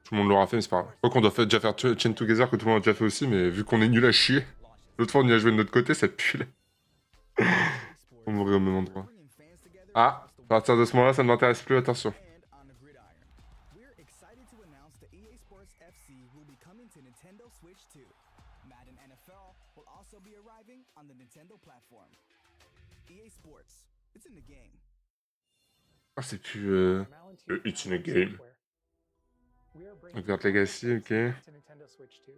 Tout le monde l'aura fait, mais c'est pas grave. Quoi qu'on doit déjà faire Chain Together, que tout le monde a déjà fait aussi, mais vu qu'on est nul à chier, l'autre fois on y a joué de notre côté, ça pue. On mourrait au même endroit. Ah, partir de ce moment-là, ça ne m'intéresse plus, attention. And on the gridiron. We're excited to announce that EA Sports FC will be coming to Nintendo Switch 2. Madden NFL will also be arriving on the Nintendo platform. EA Sports, it's in the game. Ah, c'est plus It's in a game. Hogwarts Legacy, ok. To Nintendo Switch 2.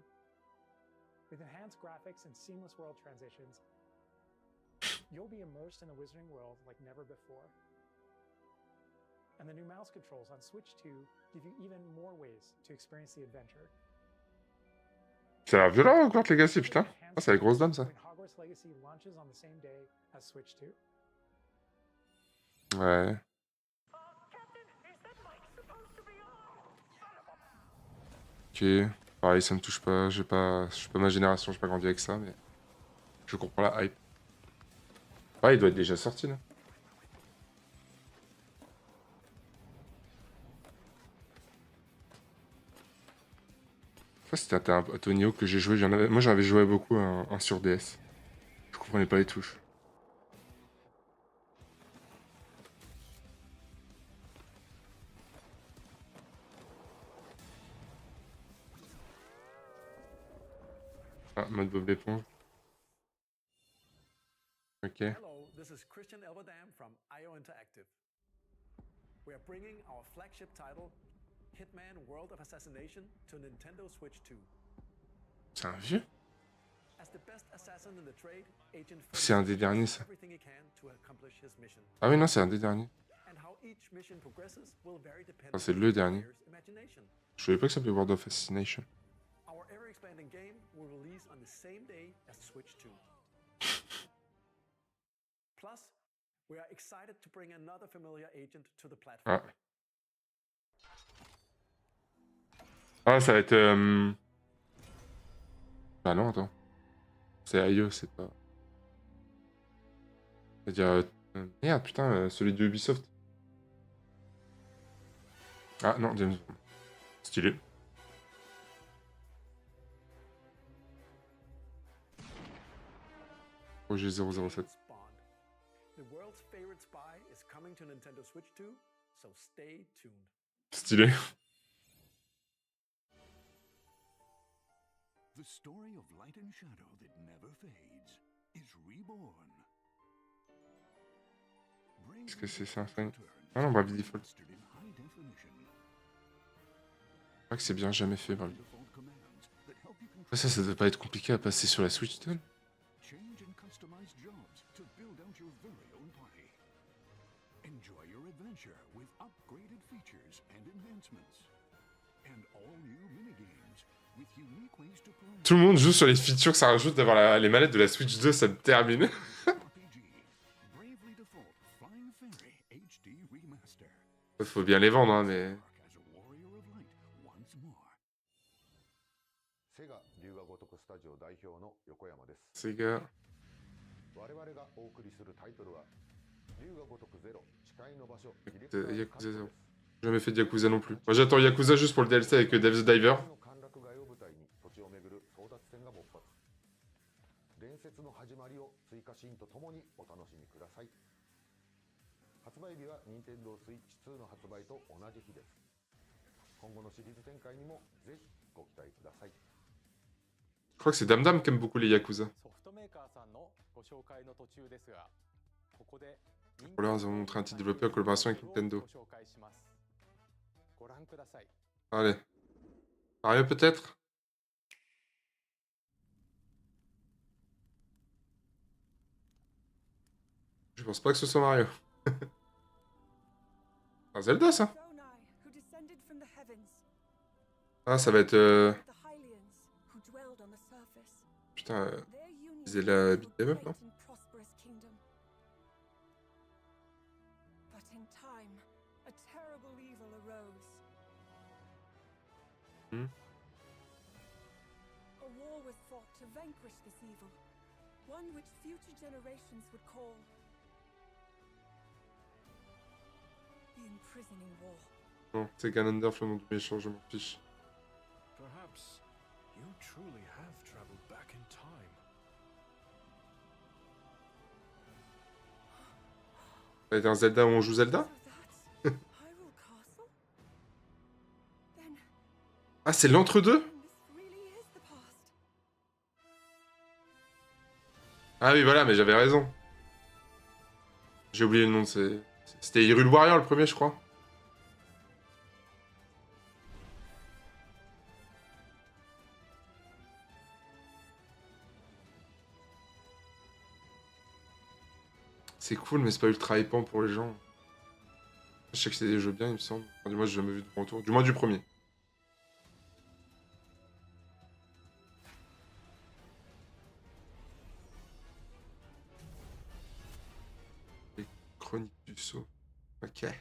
With enhanced graphics and seamless world transitions, you'll be immersed in a wizarding world like never before. And the new mouse controls on Switch 2 give you even more ways to experience the adventure. Ça a l'air violent, Hogwarts Legacy, putain. Ah, c'est la grosse dame, ça. When Hogwarts Legacy launches on the same day as Switch 2. Ouais. Ok. Pareil, ça me touche pas. Je suis pas ma génération, j'ai pas grandi avec ça, mais... Je comprends la hype. Ah, il doit être déjà sorti, là. Ça, c'était un Tony Hawk que j'ai joué. Moi, j'en avais joué beaucoup un sur DS. Je comprenais pas les touches. Ah, mode Bob l'éponge. Ok. Hello, this is Christian Elverdam from IO Interactive. We are bringing our flagship title, Hitman World of Assassination, to Nintendo Switch 2. C'est un vieux? As the best assassin in the trade, Agent C'est un des derniers, ça. everything he can to accomplish his mission. Ah oui, non, c'est un des derniers. And how each mission progresses will vary depending Ah, c'est on le the dernier. player's imagination. Je savais pas que ça s'appelait World of Assassination. Our ever-expanding game will release on the same day as Switch 2. Plus, we are excited to bring another familiar agent to the platform. Ah. Ah, ça va être... Ah non, attends. C'est IO, c'est pas... C'est-à-dire... Merde, putain, celui de Ubisoft. Ah non, James Bond. Stylé. Projet 007. Bond. The world's favorite spy is coming to Nintendo Switch 2, so stay tuned. Stylé. The story of light and shadow that never fades is reborn. Qu'est-ce que c'est ça? Ah non, Bravely Default. Je crois que c'est bien jamais fait, Bravely. Après ça doit pas être compliqué à passer sur la Switch 2. Change and customize jobs to build out your very own party. Enjoy your adventure with upgraded features and enhancements. And all new minigames with unique ways to play. Tout le monde joue sur les features que ça rajoute d'avoir les manettes de la Switch 2, ça me termine. Bravely Default Flying Fairy HD Remaster. Faut bien les vendre, hein, mais... As a warrior of light once more. Sega 龍が如くスタジオ代表の横山です。 Sega. 我々がお送りするタイトルは龍が如くゼロ誓いの場所 Yakuza 0. J'ai jamais fait de Yakuza non plus. Moi j'attends Yakuza juste pour le DLC avec Dave the Diver. 陥落街を舞台に土地を巡る争奪戦が勃発。伝説の始まりを追加シーンとともにお楽しみください。発売日は Nintendo Switch 2の発売と同じ日です。今後のシリーズ展開にもぜひご期待ください。 Je crois que c'est Dame Dame qui aime beaucoup les Yakuza. ソフトメーカーさんのご紹介の途中ですが、ここで Voilà, nous avons montré un titre développé en collaboration avec Nintendo. ご紹介します。ご覧ください。 Allez. Mario peut-être? Je pense pas que ce soit Mario. Ah, Zelda ça? who descended from the heavens, Ah, ça va être... the Hylians who dwelled on the surface. Putain, Their union Zelda built beat'em a up, non? great and prosperous kingdom. But in time, a terrible evil arose. Hmm. A war was fought to vanquish this evil, one which future generations would call the Imprisoning War. Non, c'est Ganondorf le nom du méchant, je m'en fiche. Perhaps you truly have traveled back in time. Ça va être un Zelda où on joue Zelda? Hyrule Castle? Then Ah, c'est l'entre-deux? this really is the past. Ah oui, voilà, mais j'avais raison. J'ai oublié le nom de ces... C'était Hyrule Warrior le premier, je crois. C'est cool, mais c'est pas ultra hypant pour les gens. Je sais que c'est des jeux bien, il me semble. Enfin, du moins, j'ai jamais vu de retour. Du moins, du premier. Les Chroniques du Sceau. Ok. Ouais,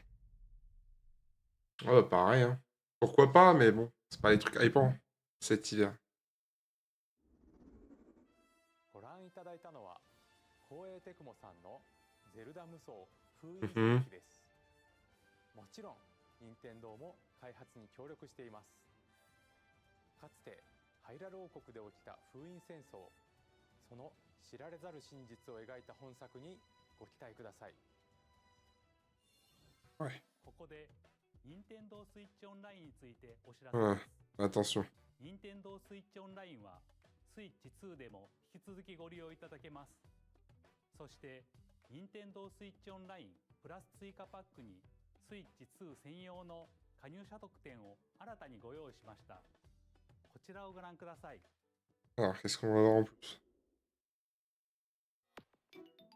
bah, pareil, hein. Pourquoi pas, mais bon, c'est pas les trucs hypants cet hiver. ご覧いただいたのは光栄テクモさんのゼルダ無双封印うん戦記です。もちろん任天堂も開発に協力しています。かつてハイラル王国で起きた封印戦争、その知られざる真実を描いた本作にご期待ください。Ouais. ここで任天堂スイッチオンラインについてお知らせ Ouais, です。 attention. 任天堂スイッチオンラインはスイッチ2でも引き続きご利用いただけます。そして任天堂スイッチオンラインプラス追加パックにスイッチ2専用の加入者特典を新たにご用意しました。こちらをご覧ください。 Alors, qu'est-ce qu'on va avoir en plus?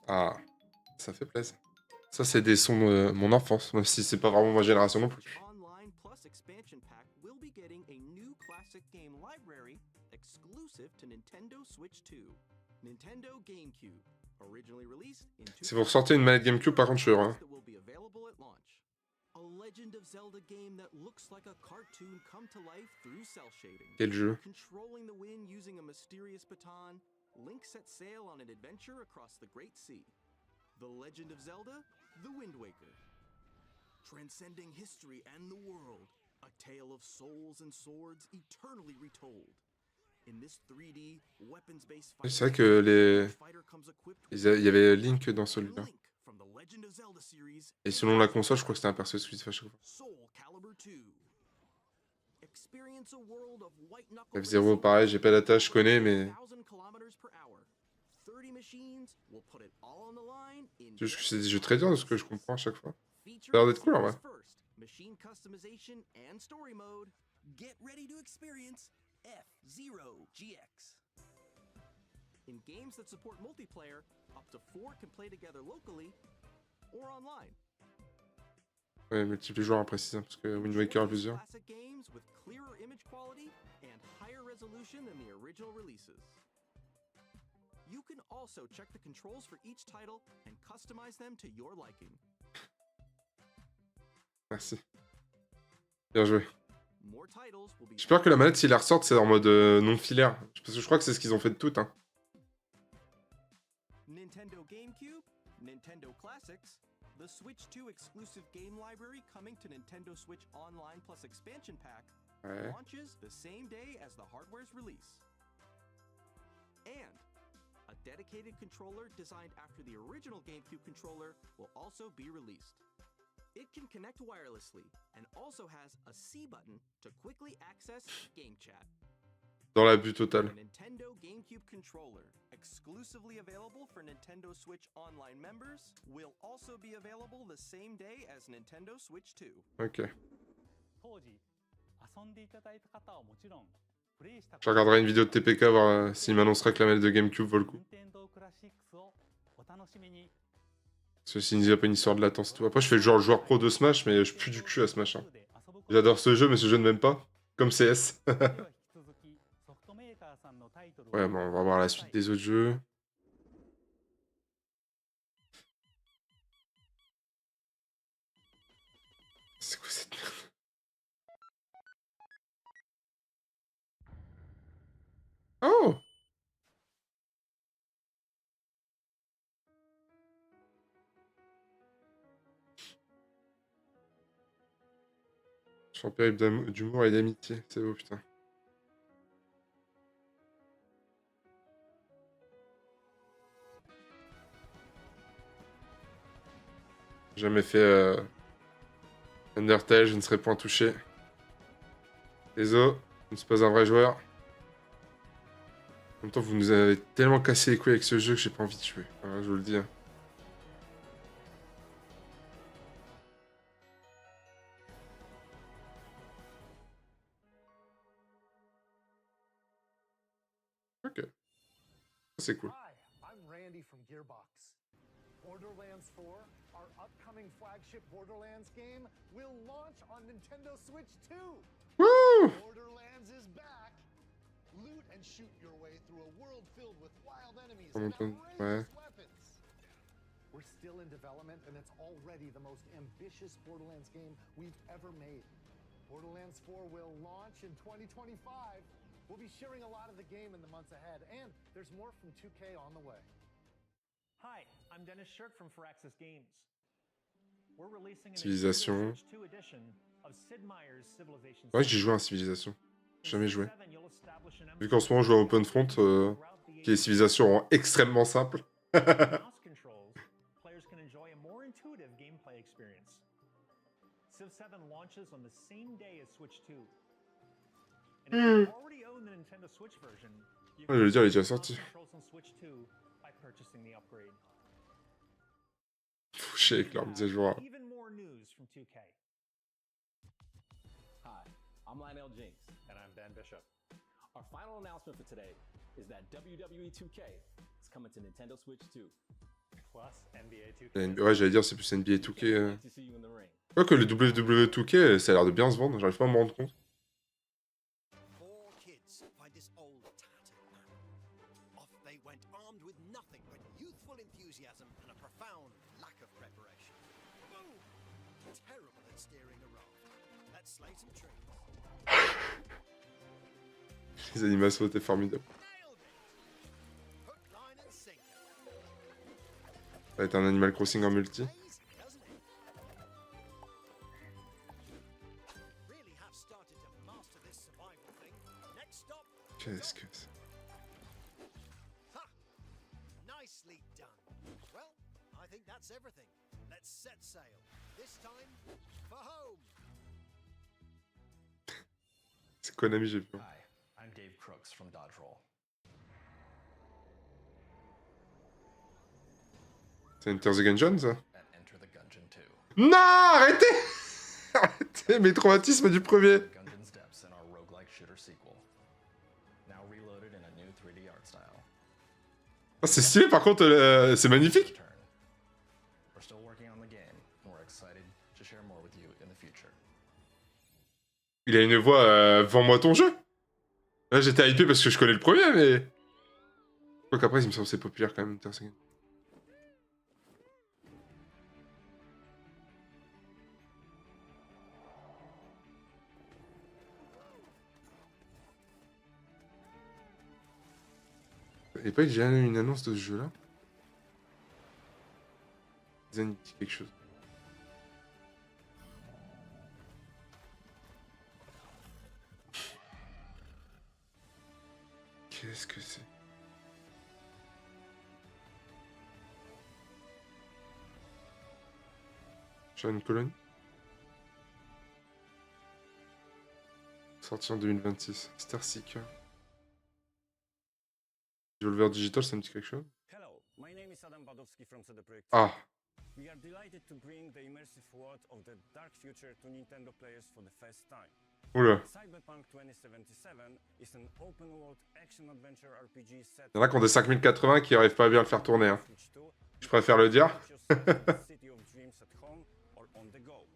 Ah, ça fait plaisir. Ça, c'est des sons de mon enfance, même si c'est pas vraiment ma génération non plus. Online Plus Expansion Pack will be getting a new classic game library exclusive to Nintendo Switch 2. Nintendo GameCube, originally released in Si vous ressortez une manette GameCube, par contre, je suis heureux. Hein. that will be available at launch. A Legend of Zelda game that looks like a cartoon come to life through cell shading. Quel jeu? Controlling the wind using a mysterious baton, Link sets sail on an adventure across the Great Sea. The Legend of Zelda, The Wind Waker. Transcending history and the world, a tale of souls and swords eternally retold. In this 3D, weapons-based Oui, c'est vrai que les... fighter comes equipped Il y avait Link dans celui-là. Link from the Legend of Zelda series. Et selon la console, je crois que c'était un perso exclusif à chaque fois. Soul Calibur 2. Experience a world of white knuckle F0, pareil, j'ai pas la tâche, je connais, mais... 1000 kilometers per hour. 30 machines will put it all on the line in C'est juste que c'est des jeux très durs de ce que je comprends à chaque fois. Ça featuring a l'air d'être cool en vrai. series first, machine customization and story mode. Get ready to experience F-Zero GX. In games that support multiplayer, up to 4 can play together locally or online. Ouais, multiple joueurs à préciser, parce que Wind Waker à plusieurs. Classic games with clearer image quality and higher resolution than the original releases. You can also check the controls for each title and customize them to your liking. Merci. Bien joué. More titles will be J'espère que la manette, s'ils la ressortent, c'est en mode non filaire. Parce que je crois que c'est ce qu'ils ont fait de toutes. Hein. Nintendo GameCube, Nintendo Classics, the Switch 2 exclusive game library coming to Nintendo Switch Online Plus Expansion Pack Ouais. launches the same day as the hardware's release. And a dedicated controller designed after the original GameCube controller will also be released. It can connect wirelessly and also has a C button to quickly access game chat. Dans l'abus total. The Nintendo GameCube controller, exclusively available for Nintendo Switch Online members, will also be available the same day as Nintendo Switch 2. Ok. 当時遊んでいただいた方はもちろんプレイした Je regarderai une vidéo de TPK voir s'il m'annoncerait que la manette de GameCube vaut le coup. 任天堂クラシックスをお楽しみに。 Parce que s'il n'y a pas une histoire de latence et tout. Après, je fais le genre joueur pro de Smash, mais je pue du cul à Smash. Hein. J'adore ce jeu, mais ce jeu ne m'aime pas. Comme CS. Ouais, bon, on va voir la suite des autres jeux. C'est quoi cette merde? Oh! Je suis en périple d'humour et d'amitié, c'est beau, putain. Jamais fait Undertale, je ne serai point touché. Désolé, je ne suis pas un vrai joueur. En même temps, vous nous avez tellement cassé les couilles avec ce jeu que j'ai pas envie de jouer. Voilà, je vous le dis. Ok. C'est cool. Hi, I'm Randy from Gearbox. Borderlands 4, our upcoming flagship Borderlands game, will launch on Nintendo Switch 2. Woo! Borderlands is back. Loot and shoot your way through a world filled with wild enemies Ouais. and outrageous weapons. We're still in development and it's already the most ambitious Borderlands game we've ever made. Borderlands 4 will launch in 2025. We'll be sharing a lot of the game in the months ahead, and there's more from 2K on the way. Hi, I'm Dennis Shirk from Firaxis Games. We're releasing an Civilisation. Switch 2 edition of Sid Meier's Civilization. Ouais, j'ai joué à Civilisation. Jamais joué. Vu qu'en ce moment, je joue à Open Front, qui est Civilisation extrêmement simple. Mouse controls, players can enjoy a more intuitive gameplay experience. Civ 7 launches on the same day as Switch 2. And if you already own the Nintendo Switch version, you Ouais, je veux dire, il est déjà sorti. controls on Switch 2 by purchasing the upgrade. Faut chier avec leur mise à jour. Even more news from 2K. Hi, I'm Lionel Jinx. And I'm Dan Bishop. Our final announcement for today is that WWE 2K is coming to Nintendo Switch 2. Plus NBA 2K. Ouais, j'allais dire, c'est plus NBA 2K. Can't to see you in the ring. Ouais, que le WWE 2K, ça a l'air de bien se vendre, j'arrive pas à me rendre compte. Four kids find this old tattered man. Off they went armed with nothing but youthful enthusiasm and a profound lack of preparation. Boom! Terrible at steering a raft. Let's slay some trees. Les animations étaient formidables. Hook, line and sinker. Ça va être un Animal Crossing en multi. Really have started to master this survival thing. Next stop. Qu'est-ce que c'est? Ha! Nicely done. Well, I think that's everything. Let's set sail. This time for home. C'est Konami, j'ai vu. Hi, I'm Dave Crooks from Dodge Roll. C'est Enter the Gungeon, ça? And Enter the Gungeon 2. Non, arrêtez! Arrêtez mes traumatismes du premier. Gungeon's depths in our roguelike shooter sequel. Now reloaded in a new 3D art style. Ah, c'est stylé, par contre, c'est magnifique. We're still working on the game, and we're excited to share more with you in the future. Il a une voix, vends-moi ton jeu. Là, j'étais hypé parce que je connais le premier, mais... Quoi qu'après, il me semble que c'est populaire quand même, Enter the Gungeon. Il n'y a pas déjà eu une annonce de ce jeu-là? Zen dit quelque chose. Qu'est-ce que c'est? Sharon Colony? Sorti en 2026. Star Seeker. Devolver Digital, ça me dit quelque chose? Hello, my name is Adam Badowski from CD Projekt. Ah. We are delighted to bring the immersive world of the dark future to Nintendo players for the first time. Oula. Cyberpunk 2077 is an open world action adventure RPG set. Il y en a qui ont des 5080 qui arrivent pas à bien le faire tourner. Hein. Je préfère le dire. City of dreams at home or on the go.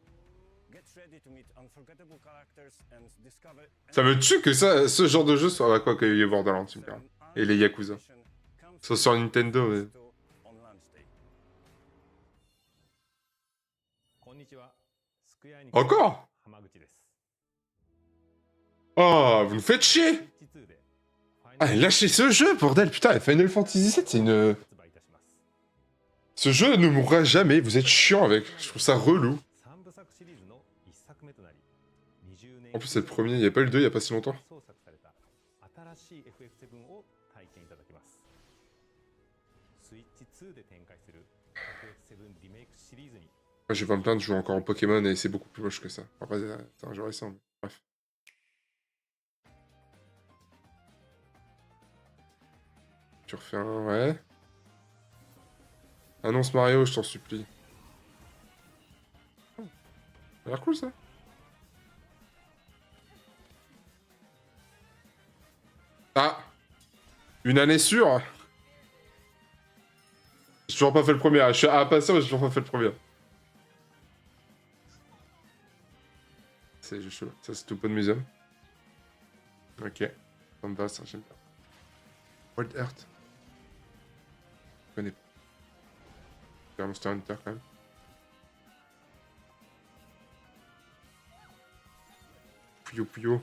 Get ready to meet unforgettable characters and discover. Ça me tue que ça, ce genre de jeu soit... Bah, quoi qu'il y ait Borderlands, tu me permets. Et les Yakuza. Soit sur Nintendo, mais... Encore? Oh, vous nous faites chier! Ah, lâchez ce jeu, bordel! Putain, Final Fantasy VII, c'est une... Ce jeu ne mourra jamais, vous êtes chiant avec. Je trouve ça relou. En plus, c'est le premier, il n'y a pas eu le 2 il n'y a pas si longtemps. Moi, je vais pas me plaindre, je joue encore en Pokémon et c'est beaucoup plus moche que ça. Après, c'est un jeu récent, mais bref. Tu refais un, ouais. Annonce Mario, je t'en supplie. Ça a l'air cool, ça. Ah! Une année sûre? J'ai toujours pas fait le premier. Je suis impatient, mais j'ai toujours pas fait le premier. C'est chaud. Ça, c'est tout Open Museum. Ok. Ça me va, ça, j'aime bien. Wild Earth. Je connais pas. C'est un Monster Hunter, quand même. Puyo Puyo.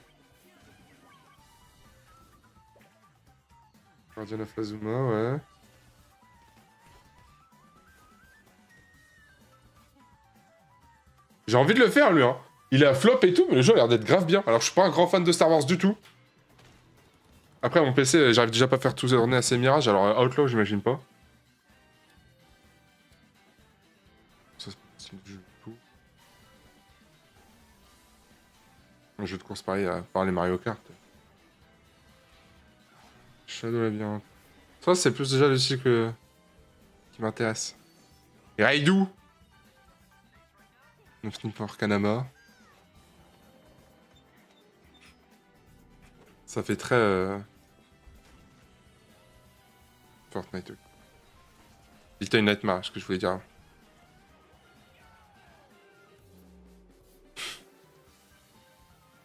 Guardian of Azuma, ouais. J'ai envie de le faire, lui, hein. Il est à flop et tout, mais le jeu a l'air d'être grave bien. Alors, je suis pas un grand fan de Star Wars du tout. Après, mon PC, j'arrive déjà pas à faire tout tourner à ses mirages. Alors, Outlaw, j'imagine pas. Ça, c'est un jeu de tout. Un jeu de course pareil, à part les Mario Kart. Shadow Labyrinthe. Ça, c'est plus déjà le cycle qui m'intéresse. Et Raidu! Nothing for Kanama. Ça fait très... Fortnite. Little Nightmare, ce que je voulais dire.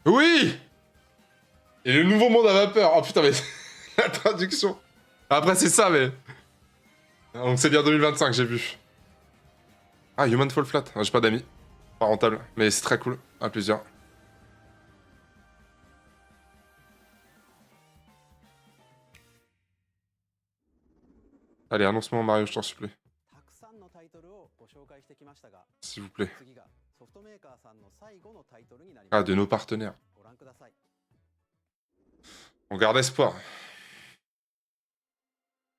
Oui! Et le nouveau monde à vapeur. Oh putain, mais la traduction. Après, c'est ça, mais... Donc c'est bien 2025, j'ai vu. Ah, Human Fall Flat. Ah, j'ai pas d'amis. Pas rentable, mais c'est très cool. À plusieurs. Allez, annonce-moi Mario, je t'en supplie. S'il vous plaît. Ah, de nos partenaires. On garde espoir.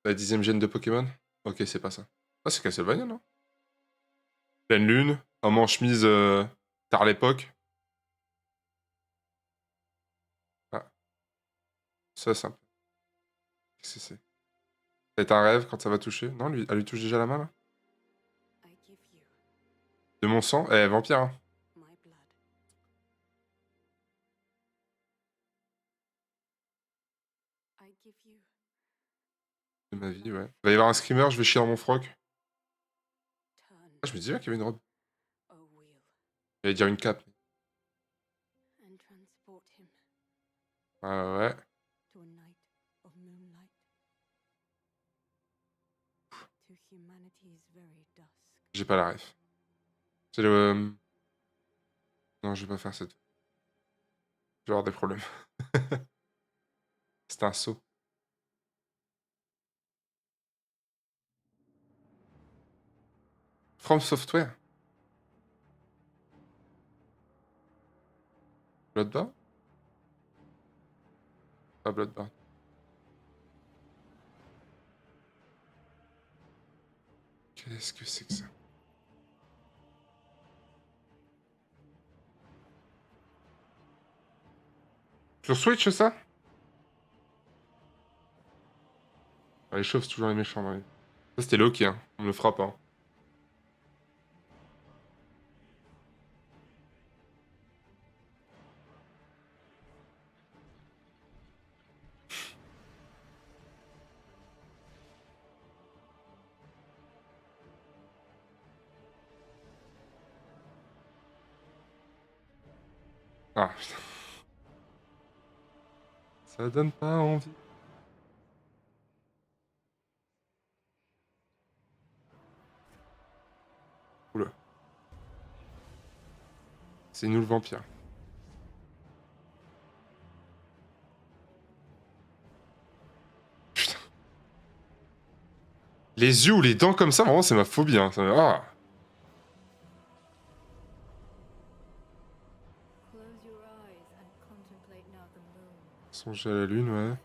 La 10ème gène de Pokémon? Ok, c'est pas ça. Ah, c'est Castlevania, non? Pleine lune, homme en chemise tard l'époque. Ah. Ça, c'est un peu... Qu'est-ce que c'est? C'est un rêve quand ça va toucher? Non, lui, elle lui touche déjà la main, là? De mon sang? Eh, vampire, hein. De ma vie, ouais. Il va y avoir un screamer, je vais chier dans mon froc. Ah, je me disais bien qu'il y avait une robe. J'allais dire une cape. Ah ouais. J'ai pas la ref. C'est le... Non, je vais pas faire cette... Je vais avoir des problèmes. C'est un saut. From Software. Bloodborne? Pas Bloodborne. Qu'est-ce que c'est que ça? Sur Switch, ça? Ah, les chauves, c'est toujours les méchants dans les... Ça, c'était Loki, hein. On me le fera pas. Ah, putain. Ça donne pas envie. Oula. C'est nous le vampire. Putain. Les yeux ou les dents comme ça, vraiment, c'est ma phobie. Hein. Ça me... Ah. Songer à la lune, ouais.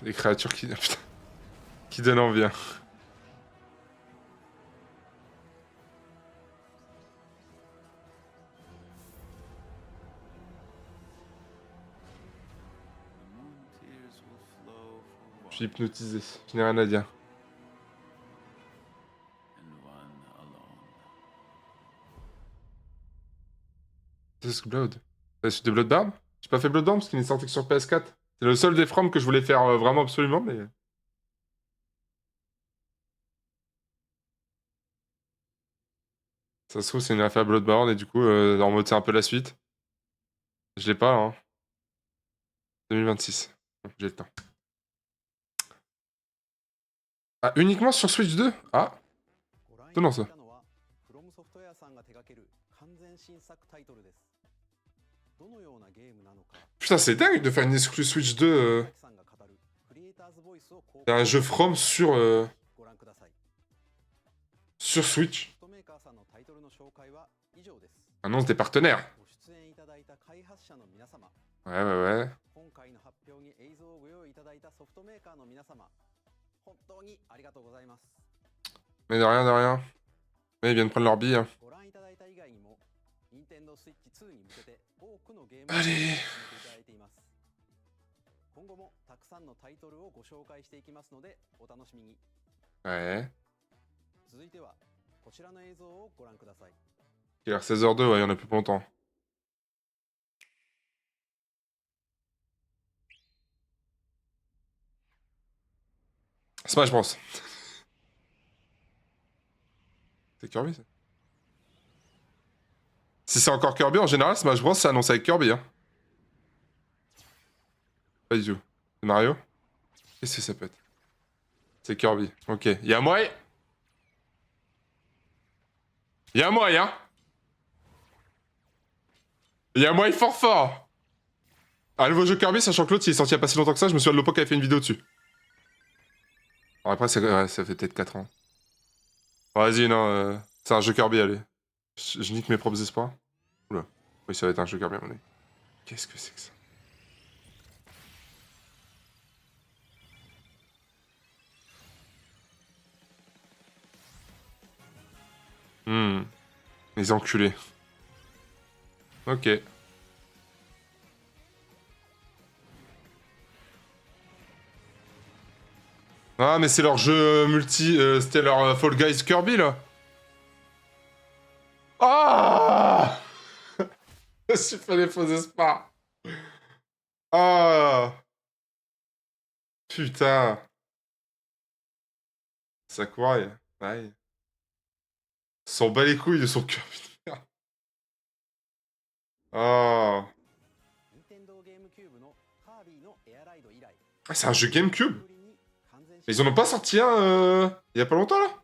des créatures qui... Putain. Qui donnent envie. Hein. Je suis hypnotisé. Je n'ai rien à dire. C'est Blood. C'est de Bloodborne? J'ai pas fait Bloodborne parce qu'il est sorti que sur PS4. C'est le seul des From que je voulais faire vraiment absolument, mais... Ça se trouve, c'est une affaire Bloodborne et du coup, en mode c'est un peu la suite. Je l'ai pas, hein. 2026. Bon, j'ai le temps. Ah, uniquement sur Switch 2? Ah. Non, ça. Putain, c'est dingue de faire une exclue Switch 2. Un jeu From sur Switch. Annonce des partenaires. Ouais. Mais de rien. Mais ils viennent prendre leur bille. Hein. Allez. Ouais. Il a 16h02, ouais, il y en a plus pour longtemps. Smash Bros. C'est Kirby, ça? Si c'est encore Kirby, en général, Smash Bros, c'est annoncé avec Kirby, hein. Pas du tout. C'est Mario? Qu'est-ce que ça peut être? C'est Kirby. Ok. Y'a moyen. Y'a moyen. Y'a moyen fort. Un nouveau jeu Kirby, sachant que l'autre, il est sorti il y a pas si longtemps que ça, je me souviens de Lopo qui avait fait une vidéo dessus. Alors après, ouais, ça fait peut-être 4 ans. Bon, vas-y, non, c'est un jeu Kirby, allez. Je nique mes propres espoirs. Oula. Oui, ça va être un jeu Kirby, à mon avis. Qu'est-ce que c'est que ça? Les enculés. Ok. Ah, mais c'est leur jeu multi... C'était leur Fall Guys Kirby, là. Ah. Je me suis fait des faux espoirs. Ah. Putain. Sakurai. Ouais. S'en bat les couilles de son Kirby. Ah. Ah, c'est un jeu GameCube. Ils en ont pas sorti un il y a pas longtemps, là?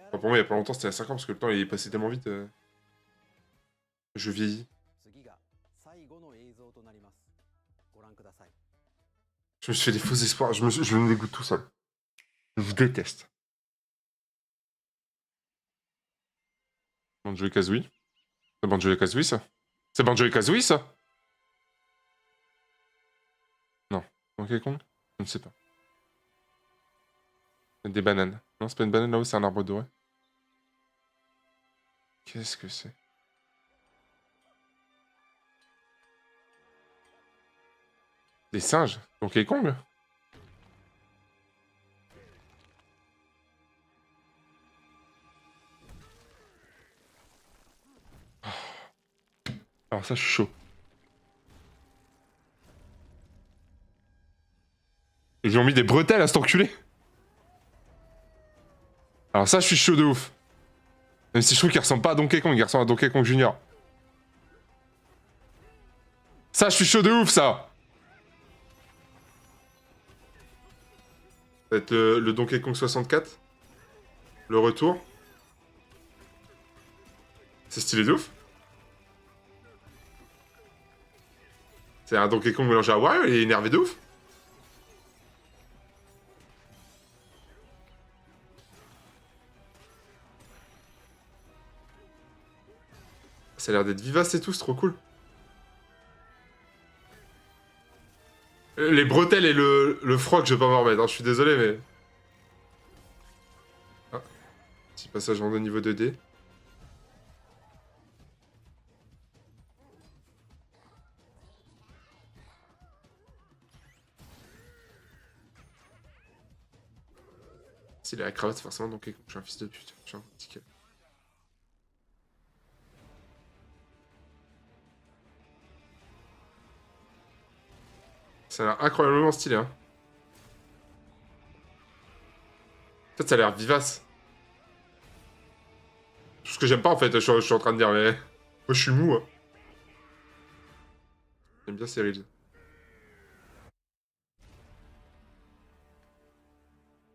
Enfin, pour moi, il y a pas longtemps, c'était il y a 5 ans, parce que le temps, il est passé tellement vite. Je vieillis. Je me suis fait des faux espoirs. Je me dégoûte tout seul. Je vous déteste. Banjo et Kazooie. C'est Banjo et Kazooie, ça? C'est Banjo et Kazooie, ça? Non. Donkey Kong? Je ne sais pas. Des bananes. Non, c'est pas une banane là-haut, c'est un arbre doré. Qu'est-ce que c'est? Des singes? Donkey Kong? Alors ça, je suis chaud. Ils lui ont mis des bretelles à cet enculé. Alors ça, je suis chaud de ouf. Même si je trouve qu'il ressemble pas à Donkey Kong, il ressemble à Donkey Kong Junior. Ça, je suis chaud de ouf, ça. Ça va être le Donkey Kong 64. Le retour. C'est stylé de ouf. C'est un Donkey Kong mélangé à Wario, il est énervé de ouf. Ça a l'air d'être vivace et tout, c'est trop cool. Les bretelles et le froc, je vais pas m'en remettre, hein, je suis désolé, mais... Ah. Petit passage en 2 niveau 2D. S'il a la cravate, forcément, donc je suis un fils de pute. Je suis un petit cœur. Ça a l'air incroyablement stylé, hein. En fait, ça a l'air vivace. Tout ce que j'aime pas, en fait, je suis en train de dire, mais... Moi, je suis mou, hein. J'aime bien ces reels.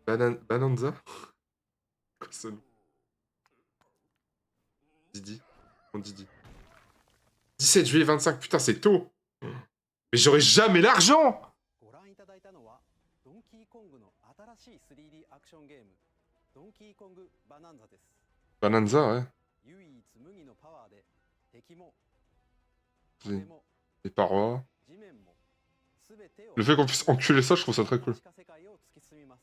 Bananza? Quoi ce nom? Didi. Mon Didi. 17 juillet 25, putain, c'est tôt. Mais j'aurais jamais l'argent! ご覧いただいたのはドンキーコングの新しい 3D アクションゲームドンキーコングバナンザです。 Bananza, ouais. 唯一無二のパワーで敵も Les parois. 地面も全てを Le fait qu'on puisse enculer ça, je trouve ça très cool. 世界を突き進みます。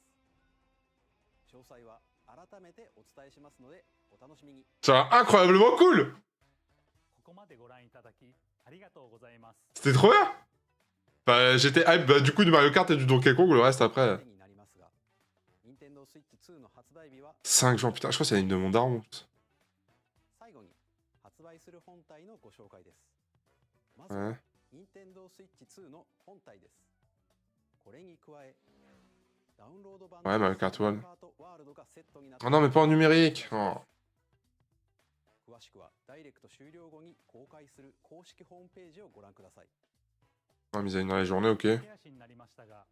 詳細は改めてお伝えしますのでお楽しみに。 Ça a l'air incroyablement cool! ここまでご覧いただきありがとうございます。 C'était trop bien! Bah, j'étais hype bah, du coup du Mario Kart et du Donkey Kong, le reste après. 5 juin, putain, je crois que c'est une de mon daron. 最後に発売する本体のご紹介です。まずは Ouais. Nintendo Switch 2の本体です。これに加えダウンロード版 Ouais, Mario Kart World. カートワールドがセットになって Oh non, mais pas en numérique! Oh. 詳しくはダイレクト終了後に公開する公式ホームページをご覧ください。 Ah, mise à une dans la journée, ok. 駆け足になりましたが、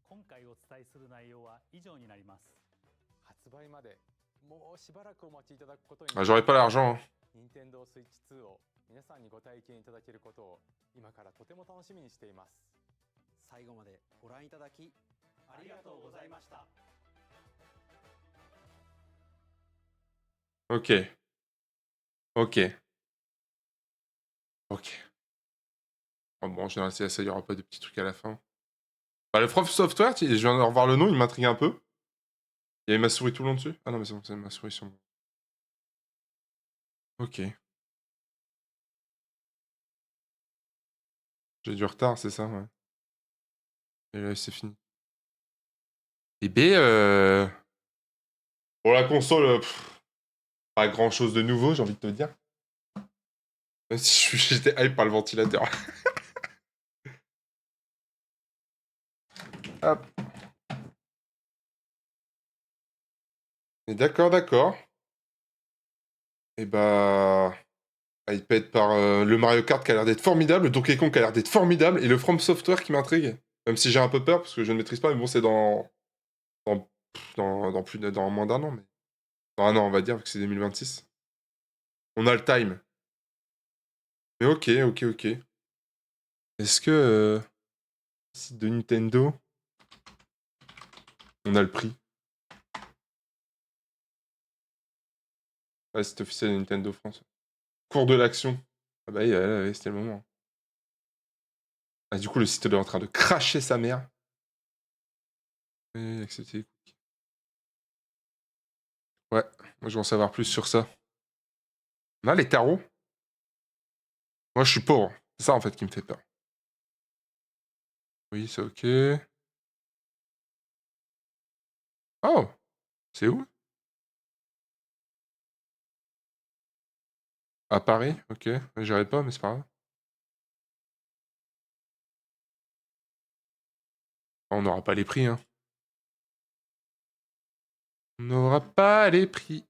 今回お伝えする内容は以上になります。発売までもうしばらくお待ちいただくことに Ah, j'aurais pas l'argent. Hein. Nintendo Switch 2を皆さんにご体験いただけることを今からとても楽しみにしています。最後までご覧いただきありがとうございました。 Ok. Ok. Ok. Oh, bon, en général, c'est ça, il y aura pas de petits trucs à la fin. Bah, le From Software, je viens de revoir le nom, il m'intrigue un peu. Il y avait ma souris tout le long dessus. Ah non, mais c'est bon, c'est ma souris sur moi. Ok. J'ai du retard, c'est ça, ouais. Et là, c'est fini. Et B, pour la console, pas grand chose de nouveau, j'ai envie de te dire. Même si j'étais hype par le ventilateur. Hop. Et d'accord, d'accord. Et bah... iPad par le Mario Kart qui a l'air d'être formidable, le Donkey Kong qui a l'air d'être formidable, et le From Software qui m'intrigue. Même si j'ai un peu peur, parce que je ne maîtrise pas, mais bon, c'est dans moins d'un an, mais... Dans un an, on va dire, vu que c'est 2026. On a le time. Mais ok, ok, ok. Est-ce que... site de Nintendo... On a le prix. Ouais, c'est officiel de Nintendo France. Cours de l'action. Ah bah oui, c'était le moment. Ah, du coup, le site est en train de cracher sa mère. Et accepter les cookies. Ouais, moi je veux en savoir plus sur ça. On a les tarots. Moi je suis pauvre. C'est ça en fait qui me fait peur. Oui, c'est ok. Oh! C'est où? À Paris? Ok. J'irai pas, mais c'est pas grave. On n'aura pas les prix, hein. On n'aura pas les prix.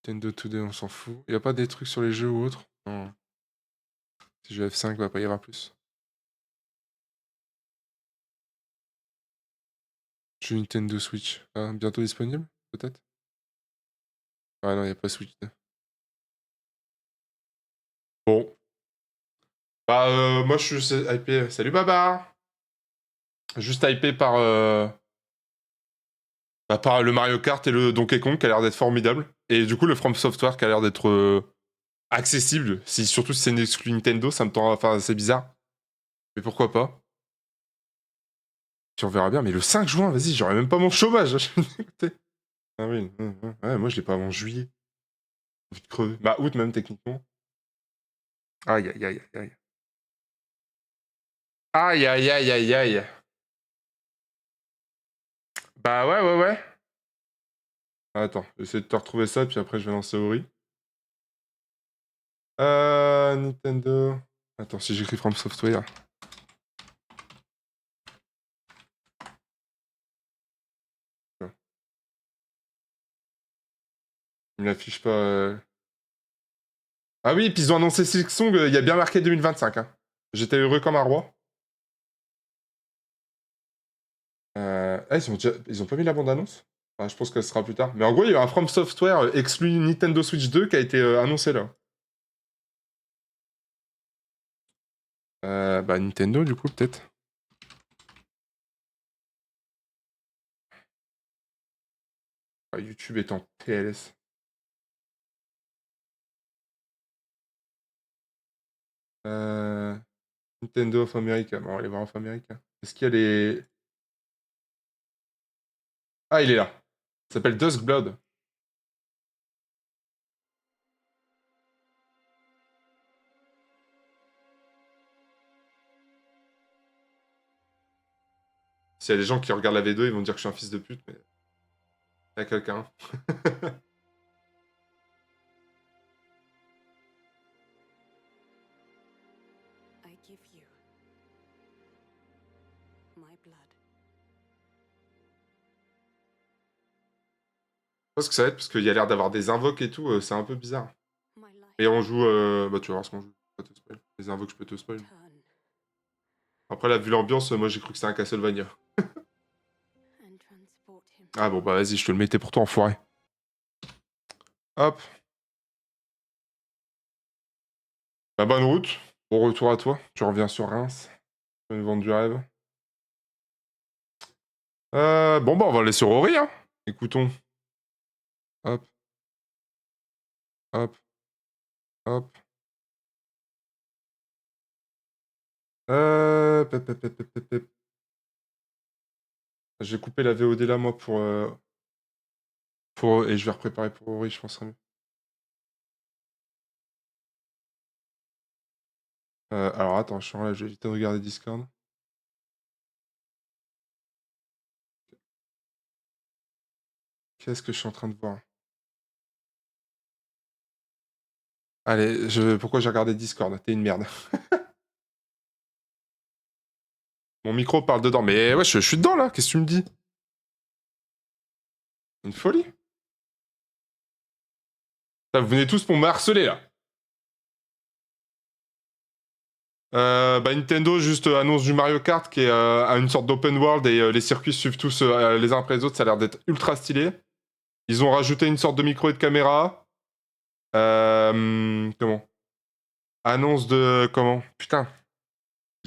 Nintendo Today, on s'en fout. Y a pas des trucs sur les jeux ou autres? Non. Si j'ai F5, va pas y avoir plus. Jeu Nintendo Switch. Ah, bientôt disponible? Peut-être? Ah non, y a pas Switch 2. Bon. Bah, moi je suis hypé. Salut Baba! Juste hypé par À part le Mario Kart et le Donkey Kong qui a l'air d'être formidable. Et du coup, le From Software qui a l'air d'être accessible. Surtout si c'est une exclu Nintendo, ça me tend. Enfin, c'est bizarre. Mais pourquoi pas? Puis on verra bien. Mais le 5 juin, vas-y, j'aurai même pas mon chômage. Ah oui, ouais, moi je l'ai pas avant juillet. J'ai envie de crever. Bah, août même, techniquement. Aïe, aïe, aïe, aïe. Aïe, aïe, aïe, aïe, aïe. Bah ouais, ouais, ouais. Attends, j'essaie de te retrouver ça, puis après je vais lancer Ori. Nintendo... Attends, si j'écris From Software... Il me l'affiche pas... Ah oui, puis ils ont annoncé Silksong, il y a bien marqué 2025. Hein. J'étais heureux comme un roi. Ah, ils ont pas mis la bande-annonce? Enfin, je pense que ce sera plus tard. Mais en gros, il y a un From Software exclu Nintendo Switch 2 qui a été annoncé là. Bah Nintendo du coup peut-être. Ah, YouTube est en PLS. Nintendo of America. Bon, on va aller voir of America. Est-ce qu'il y a les... Ah, il est là. Il s'appelle Duskblood. S'il y a des gens qui regardent la vidéo, ils vont dire que je suis un fils de pute, mais... Il y a quelqu'un. I give you my blood. Je pense que ça va être parce qu'il y a l'air d'avoir des invoques et tout, c'est un peu bizarre. Et on joue... Bah tu vas voir ce qu'on joue. Pas te spoil. Les invoques, je peux te spoil. Après, là, vu l'ambiance, moi j'ai cru que c'était un Castlevania. Ah bon, bah vas-y, je te le mettais pour toi, enfoiré. Hop. Bah bonne route. Bon retour à toi. Tu reviens sur Reims. Tu vas nous vendre du rêve. Bon bah on va aller sur Ori, hein. Écoutons. Hop. Hop. Hop. J'ai coupé la VOD là, moi, pour... Et je vais repréparer pour Ori, je penserais mieux. Alors attends, je suis en là, je vais éviter de regarder Discord. Qu'est-ce que je suis en train de voir? Allez, pourquoi j'ai regardé Discord? T'es une merde. Mon micro parle dedans. Mais ouais, je suis dedans là, qu'est-ce que tu me dis? Une folie. Putain, vous venez tous pour me harceler là. Bah Nintendo juste annonce du Mario Kart qui est une sorte d'open world et les circuits suivent tous les uns après les autres, ça a l'air d'être ultra stylé. Ils ont rajouté une sorte de micro et de caméra. Comment? Annonce de... Comment? Putain.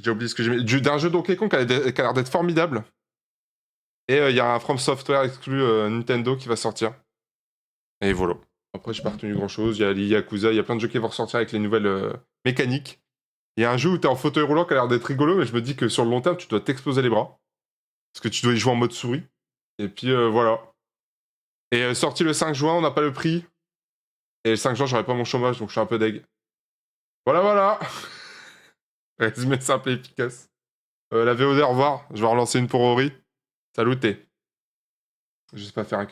J'ai oublié ce que j'ai mis. D'un jeu Donkey Kong qui a l'air d'être formidable. Et il y a un From Software exclu Nintendo qui va sortir. Et voilà. Après, j'ai pas retenu grand chose. Il y a Yakuza, il y a plein de jeux qui vont ressortir avec les nouvelles mécaniques. Il y a un jeu où t'es en fauteuil roulant qui a l'air d'être rigolo, mais je me dis que sur le long terme, tu dois t'exploser les bras. Parce que tu dois y jouer en mode souris. Et puis voilà. Et sorti le 5 juin, on n'a pas le prix. Et le 5 juin, j'aurai pas mon chômage, donc je suis un peu deg. Voilà, voilà. Résumé simple et efficace. La VOD, au revoir. Je vais relancer une pour Ori. Salut, t'es. Je sais pas faire un